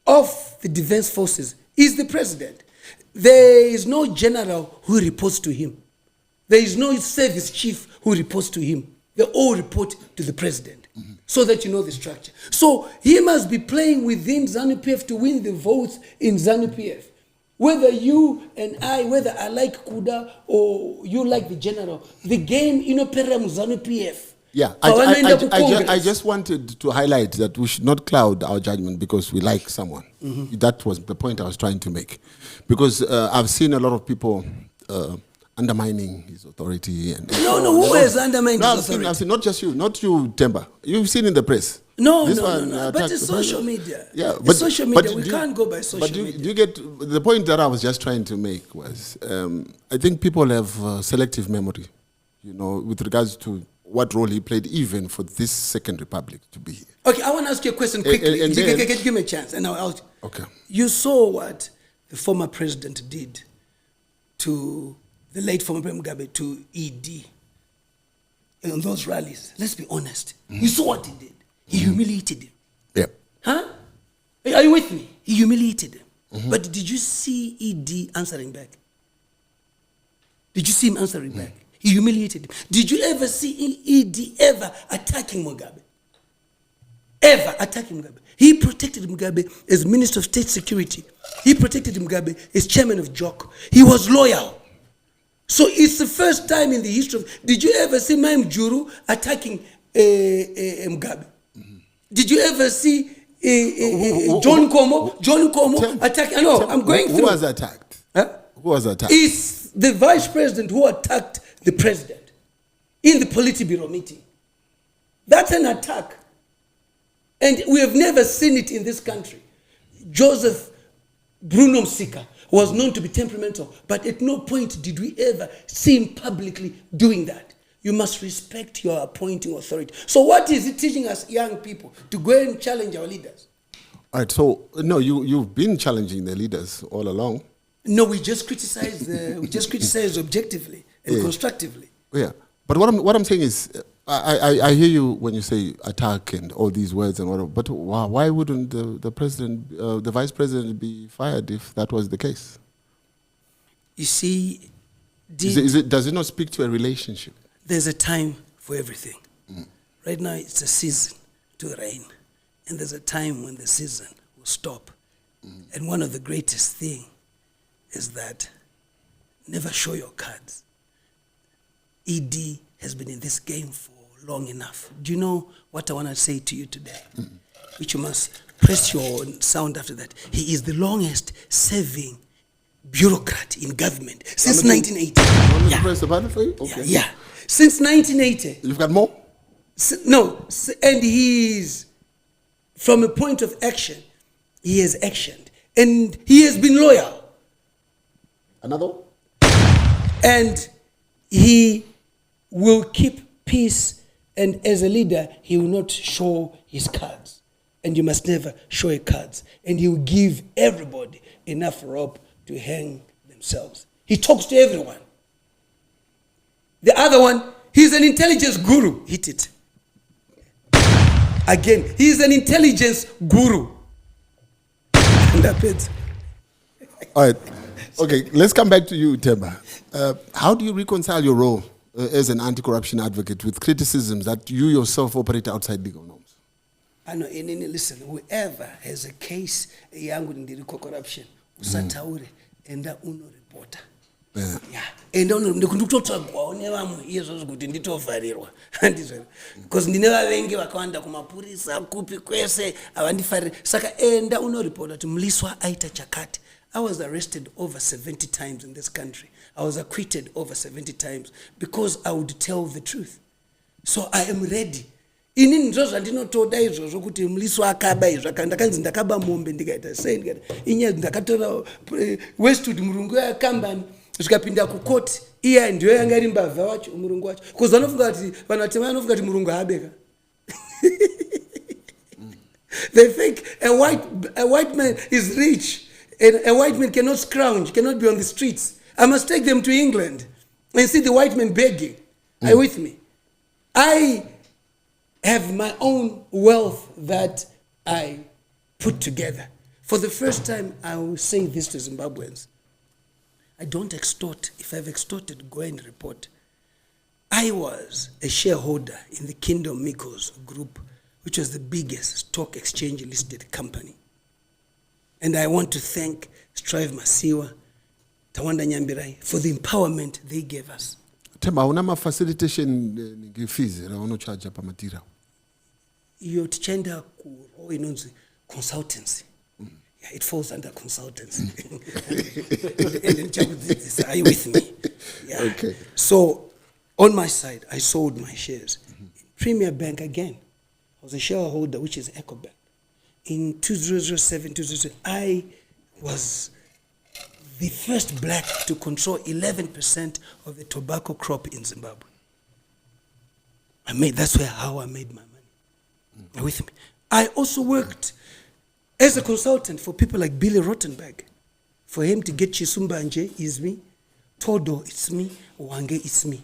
of the defense forces is the president. There is no general who reports to him. There is no service chief who reports to him. They all report to the president, so that you know the structure. So he must be playing within ZANU-PF to win the votes in ZANU-PF. Whether you and I, whether I like Kuda or you like the general, the game inopera ZANU-PF. Yeah, I just wanted to highlight that we should not cloud our judgment because we like someone. That was the point I was trying to make. Because I've seen a lot of people undermining his authority. And who has undermined his authority? I've seen, not just you, not you, Temba. You've seen in the press. No. But it's social media. Yeah, but social media. We can't go by social media. But do you get the point that I was just trying to make was I think people have selective memory, with regards to what role he played even for this Second Republic to be here. Okay, I want to ask you a question quickly. Give me a chance, and I'll. Okay. You saw what the former president did to the late former President Mugabe, to ED, in those rallies. Let's be honest. You saw what he did. He humiliated him. Yeah. Huh? Are you with me? He humiliated him. But did you see ED answering back? Did you see him answering back? He humiliated him. Did you ever see ED ever attacking Mugabe? Ever attacking Mugabe? He protected Mugabe as Minister of State Security. He protected Mugabe as Chairman of JOC. He was loyal. So it's the first time in the history of... Did you ever see Maim Juru attacking Mugabe? Did you ever see John Como attacking... No, I'm going through... Who was attacked? Huh? Who was attacked? It's the vice president who attacked the president in the Politburo meeting. That's an attack. And we have never seen it in this country. Joseph Bruno Msika was known to be temperamental, but at no point did we ever see him publicly doing that. You must respect your appointing authority. So what is it teaching us young people? To go and challenge our leaders? All right, so, no, you've been challenging the leaders all along. No, we just criticize objectively and constructively. Yeah, but what I'm saying is, I hear you when you say attack and all these words and whatever. But why wouldn't the president, the vice president, be fired if that was the case? You see, does it not speak to a relationship? There's a time for everything. Right now, it's a season to rain, and there's a time when the season will stop. And one of the greatest things is that never show your cards. ED has been in this game for long enough. Do you know what I want to say to you today? Which you must press your sound after that. He is the longest serving bureaucrat in government since 1980. You want me to press the button for you? Okay. Yeah. Since 1980. You've got more? No. And he's, from a point of action, he has actioned. And he has been loyal. Another one? And he will keep peace, and as a leader, he will not show his cards. And you must never show your cards. And he will give everybody enough rope to hang themselves. He talks to everyone. The other one, he's an intelligence guru. Hit it. Again, he's an intelligence guru. All right. Okay, let's come back to you, Temba. How do you reconcile your role as an anti-corruption advocate with criticisms that you yourself operate outside legal norms? I know, listen, whoever has a case yangu ndiri corruption, usataure, enda unoreporta. Yeah. Enda ndikutotsvagwawo nevamwe izvozvo kuti nditovharirwa. Because ndine vavengi vakawanda kumapurisa kupi kwese avandifariri. Saka enda unoreporta kuti Mliswa aita chakati. I was arrested over 70 times in this country. I was acquitted over 70 times because I would tell the truth. So I am ready. Inini ndizvo zvandinotoda izvozvo kuti Mliswa akaba izvo ndakanzi ndakaba mombe ndikaita sei ndikaita inyaya ndakatora Westwood murungu yakambani zvikapinda kukoti iya ndiyo yanga iri mbavha wacho murungu wacho because vanofunga kuti vanhu vatema vanofunga kuti murungu haabeka. They think a white man is rich. And a white man cannot scrounge, cannot be on the streets. I must take them to England and see the white man begging. Are you with me? I have my own wealth that I put together. For the first time, I will say this to Zimbabweans. I don't extort. If I've extorted, go and report. I was a shareholder in the Kingdom Mikos group, which was the biggest stock exchange listed company. And I want to thank Strive Masiwa, Tawanda Nyambirai, for the empowerment they gave us. Temba, unama facilitation fees la ono charge pa material. Iyo tichenda ku inonzi consultancy. Yeah, it falls under consultancy. Are you with me? Yeah. Okay. So on my side, I sold my shares. In Premier Bank again, I was a shareholder, which is EcoBank. In 2007, 2008, I was the first black to control 11% of the tobacco crop in Zimbabwe. That's how I made my money. Are you with me? I also worked as a consultant for people like Billy Rottenberg. For him to get Chisumba Nje is me, Todo it's me, Wange it's me.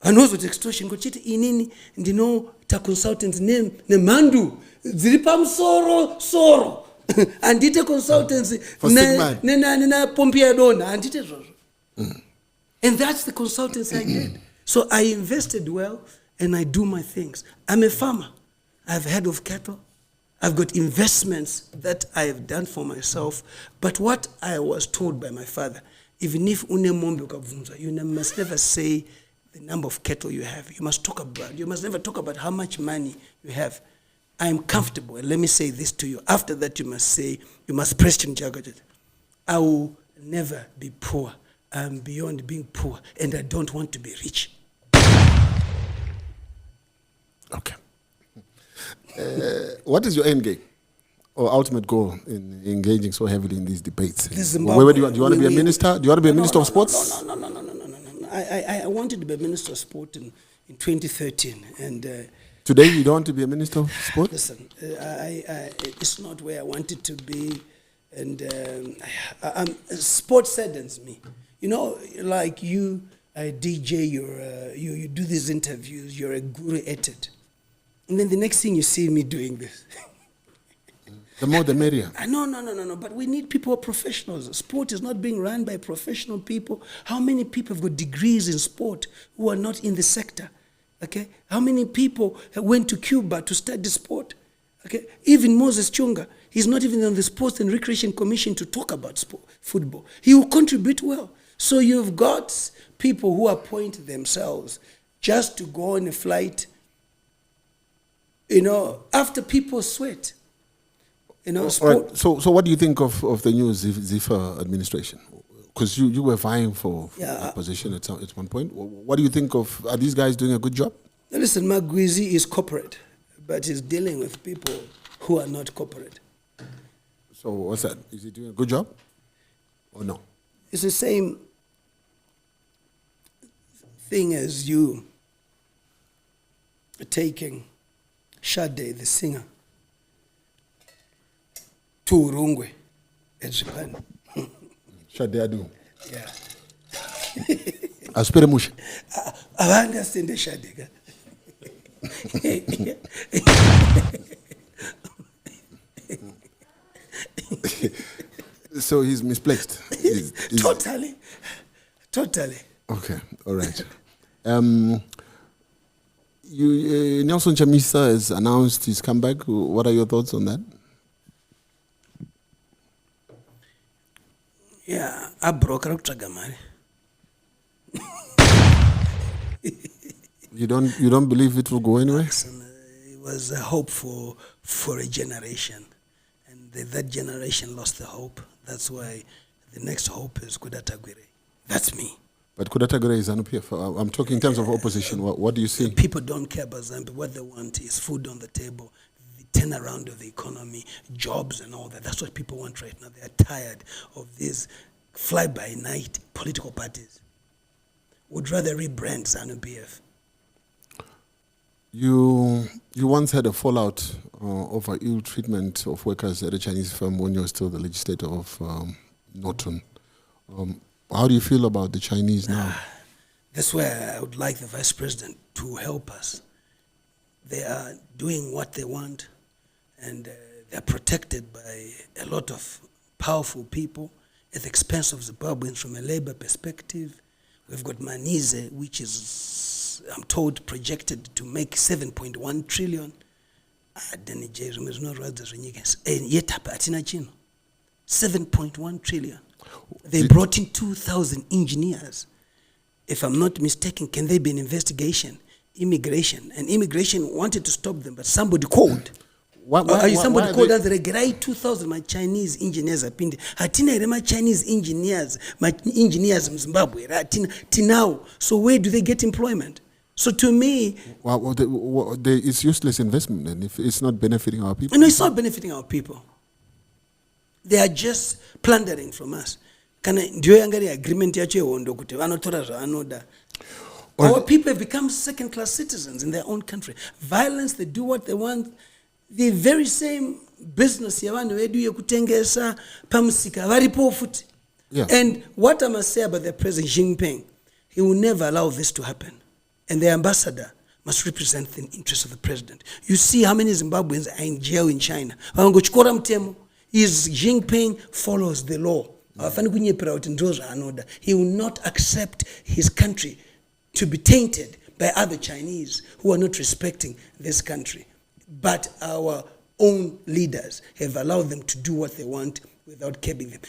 And also the extortion go chiti inini ndino ta consultants name ne mandu zilipam soro andite consultants na pompia dona andite zozo. And that's the consultants I did. So I invested well and I do my things. I'm a farmer. I've head of cattle. I've got investments that I have done for myself. But what I was told by my father, even if you must never say the number of cattle you have. You must never talk about how much money you have. I am comfortable. And let me say this to you. After that, you must question Jagadat. I will never be poor. I'm beyond being poor. And I don't want to be rich. Okay. What is your end game or ultimate goal in engaging so heavily in these debates? Do you want to be a minister? Do you want to be a minister of sports? No. I wanted to be a minister of sport in 2013. And today you don't want to be a minister of sport? Listen, it's not where I wanted to be. And sport saddens me. You know, like you, DJ, you do these interviews, you're a guru at it. And then the next thing you see me doing this. The more the merrier. No. But we need people who are professionals. Sport is not being run by professional people. How many people have got degrees in sport who are not in the sector? Okay? How many people went to Cuba to study sport? Okay? Even Moses Chunga, he's not even on the Sports and Recreation Commission to talk about football. He will contribute well. So you've got people who appoint themselves just to go on a flight, after people sweat. Sport. Right. So what do you think of the new Ziffer administration? Because you were vying for that position at one point. What do you think of, are these guys doing a good job? Listen, Magwizi is corporate, but he's dealing with people who are not corporate. So what's that? Is he doing a good job or no? It's the same thing as you taking Shade, the singer, to Urungwe at Japan. Shade Adu. Yeah. Aspire Mush. I understand the Shade. So he's misplaced. Totally. Okay, all right. Nelson Chamisa has announced his comeback. What are your thoughts on that? Yeah, I broke out Tragamani. You don't believe it will go anywhere? It was a hope for a generation, and that generation lost the hope. That's why the next hope is Kudatagwire. That's me. But Kudatagwire is Zanu-PF. I'm talking in terms of opposition. What do you see? People don't care about Zambia. What they want is food on the table, the turnaround of the economy, jobs and all that. That's what people want right now. They are tired of these fly-by-night political parties. Would rather rebrand Zanu-PF. You once had a fallout over ill treatment of workers at a Chinese firm when you were still the legislator of Norton. How do you feel about the Chinese now? That's where I would like the vice president to help us. They are doing what they want, and They are protected by a lot of powerful people at the expense of Zimbabweans from a labor perspective. We've got Manize, which is, I'm told, projected to make 7.1 trillion. Denny is not right as and yet 7.1 trillion. They brought in 2,000 engineers. If I'm not mistaken, can there be an investigation? Immigration. And immigration wanted to stop them, but somebody called. Somebody called and they get 2,000 my Chinese engineers are pinned. Hatina my Chinese engineers in Zimbabwe. Now. So where do they get employment? So to me, it's useless investment, and if it's not benefiting our people. No, it's not benefiting our people. They are just plundering from us. Agreement our people have become second-class citizens in their own country. Violence, they do what they want. The very same business kutengesa pamusika varipo futi. And what I must say about the President Xi Jinping, he will never allow this to happen. And the ambassador must represent the interests of the president. You see how many Zimbabweans are in jail in China. Xi Jinping follows the law. He will not accept his country to be tainted by other Chinese who are not respecting this country. But our own leaders have allowed them to do what they want without curbing them.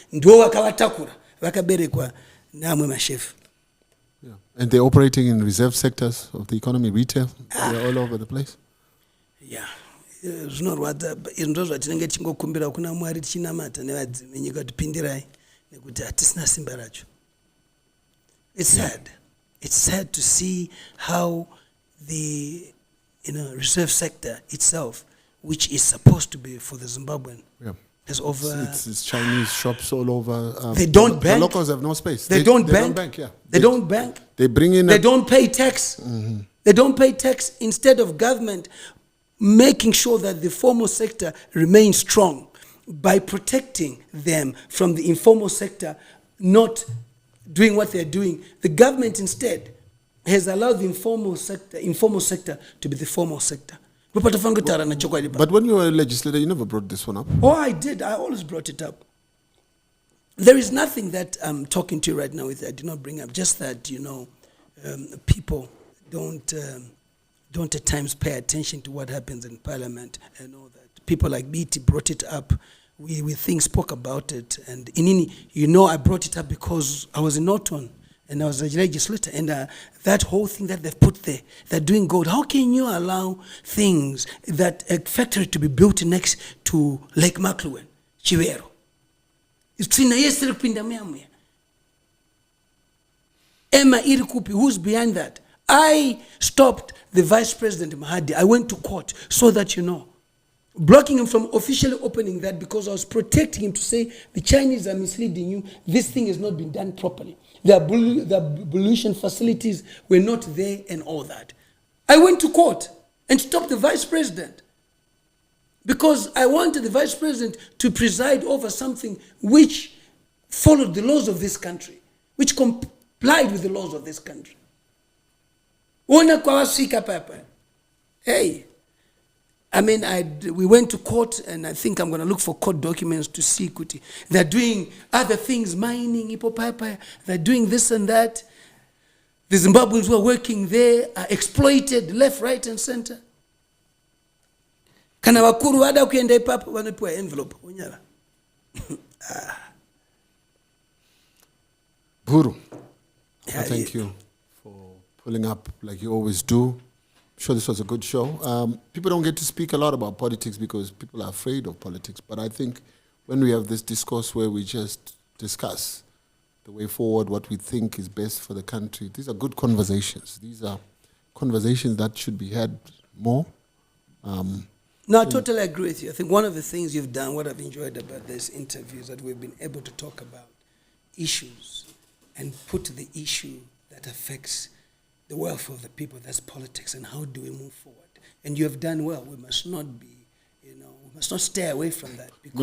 And they're operating in reserve sectors of the economy, retail. They're all over the place. Yeah. It's not what chingokumbira kuna mwari tichinamata nevadzimenyika tipindirai nekuti hatisina simba racho. It's sad. It's sad to see how the reserve sector itself, which is supposed to be for the Zimbabwean, is over. It's Chinese shops all over. They don't bank. The locals have no space. They don't bank. They don't bank. They bring in. They don't pay tax. Mm-hmm. They don't pay tax. Instead of government making sure that the formal sector remains strong by protecting them from the informal sector not doing what they're doing, the government instead has allowed the informal sector to be the formal sector. But when you were a legislator, you never brought this one up. Oh, I did. I always brought it up. There is nothing that I'm talking to you right now with that I did not bring up. Just that, people don't at times pay attention to what happens in Parliament and all that. People like BT brought it up. We spoke about it. And I brought it up because I was in Norton and I was a legislator. And that whole thing that they've put there, they're doing gold. How can you allow things, that a factory to be built next to Lake Makluwen, Chiwero? Emma Irikupi, who's behind that? I stopped the Vice President Mahadi. I went to court so that blocking him from officially opening that because I was protecting him to say the Chinese are misleading you. This thing has not been done properly. The ablution facilities were not there and all that. I went to court and stopped the Vice President because I wanted the Vice President to preside over something which followed the laws of this country, which complied with the laws of this country. Hey, we went to court, and I think I'm going to look for court documents to see. They're doing other things, mining, they're doing this and that. The Zimbabweans who are working there are exploited left, right, and center. Kana wakuru wada kuenda ipapa wanapewa envelope. Guru, I thank you for pulling up like you always do. I'm sure this was a good show. People don't get to speak a lot about politics because people are afraid of politics. But I think when we have this discourse where we just discuss the way forward, what we think is best for the country, these are good conversations. These are conversations that should be had more. No, I totally agree with you. I think one of the things you've done, what I've enjoyed about this interview, is that we've been able to talk about issues and put the issue that affects the welfare of the people, that's politics, and how do we move forward. And you have done well. We must not be, we must not stay away from that. I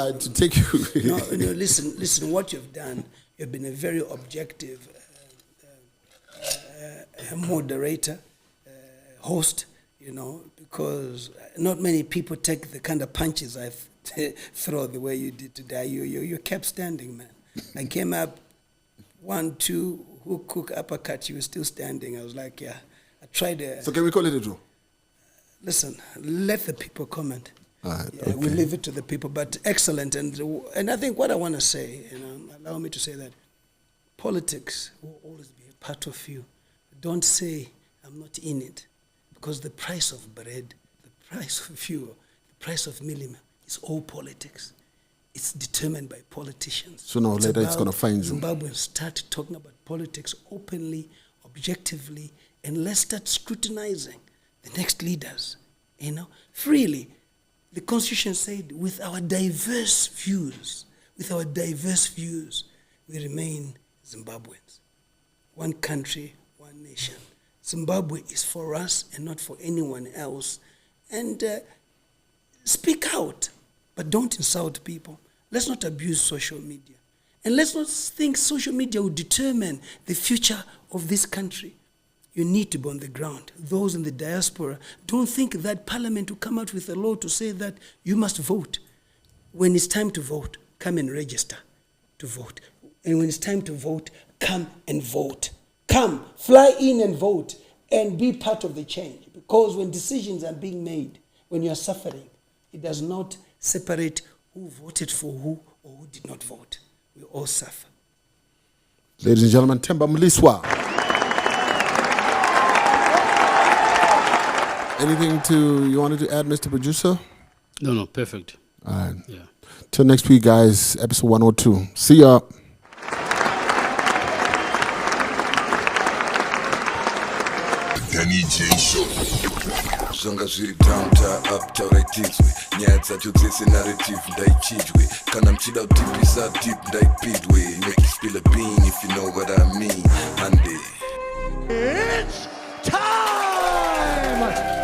had to take you. No, listen, what you've done, you've been a very objective moderator, host, because not many people take the kind of punches I throw the way you did today. You kept standing, man. I came up 1, 2, hook, cook, uppercut. You were still standing. I was like, yeah. I tried to. So can we call it a draw? Listen, let the people comment. All right, Yeah, okay. we leave it to the people. But excellent, and I think what I want to say, allow me to say that politics will always be a part of you. Don't say I'm not in it, because the price of bread, the price of fuel, the price of millimel is all politics. It's determined by politicians. Sooner or later, it's going to find you. Zimbabweans start talking about politics openly, objectively, and let's start scrutinizing the next leaders, freely. The Constitution said, with our diverse views, we remain Zimbabweans. One country, one nation. Zimbabwe is for us and not for anyone else. And speak out, but don't insult people. Let's not abuse social media. And let's not think social media will determine the future of this country. You need to be on the ground. Those in the diaspora, don't think that Parliament will come out with a law to say that you must vote. When it's time to vote, come and register to vote. And when it's time to vote, come and vote. Come, fly in and vote and be part of the change. Because when decisions are being made, when you are suffering, it does not separate who voted for who or who did not vote. We all suffer. Ladies and gentlemen, Temba Mliswa. Anything you wanted to add, Mr. Producer? No, perfect. All right. Yeah. Till next week, guys. Episode 102. See ya. Denny J Show. Zvanga zviri downtown uptown raitidzwe nyaya dzacho dzese narrative ndaichidwe kana mchida kutipisa deep ndaipidwe make you spill a bean if you know what I mean. Hande. It's time!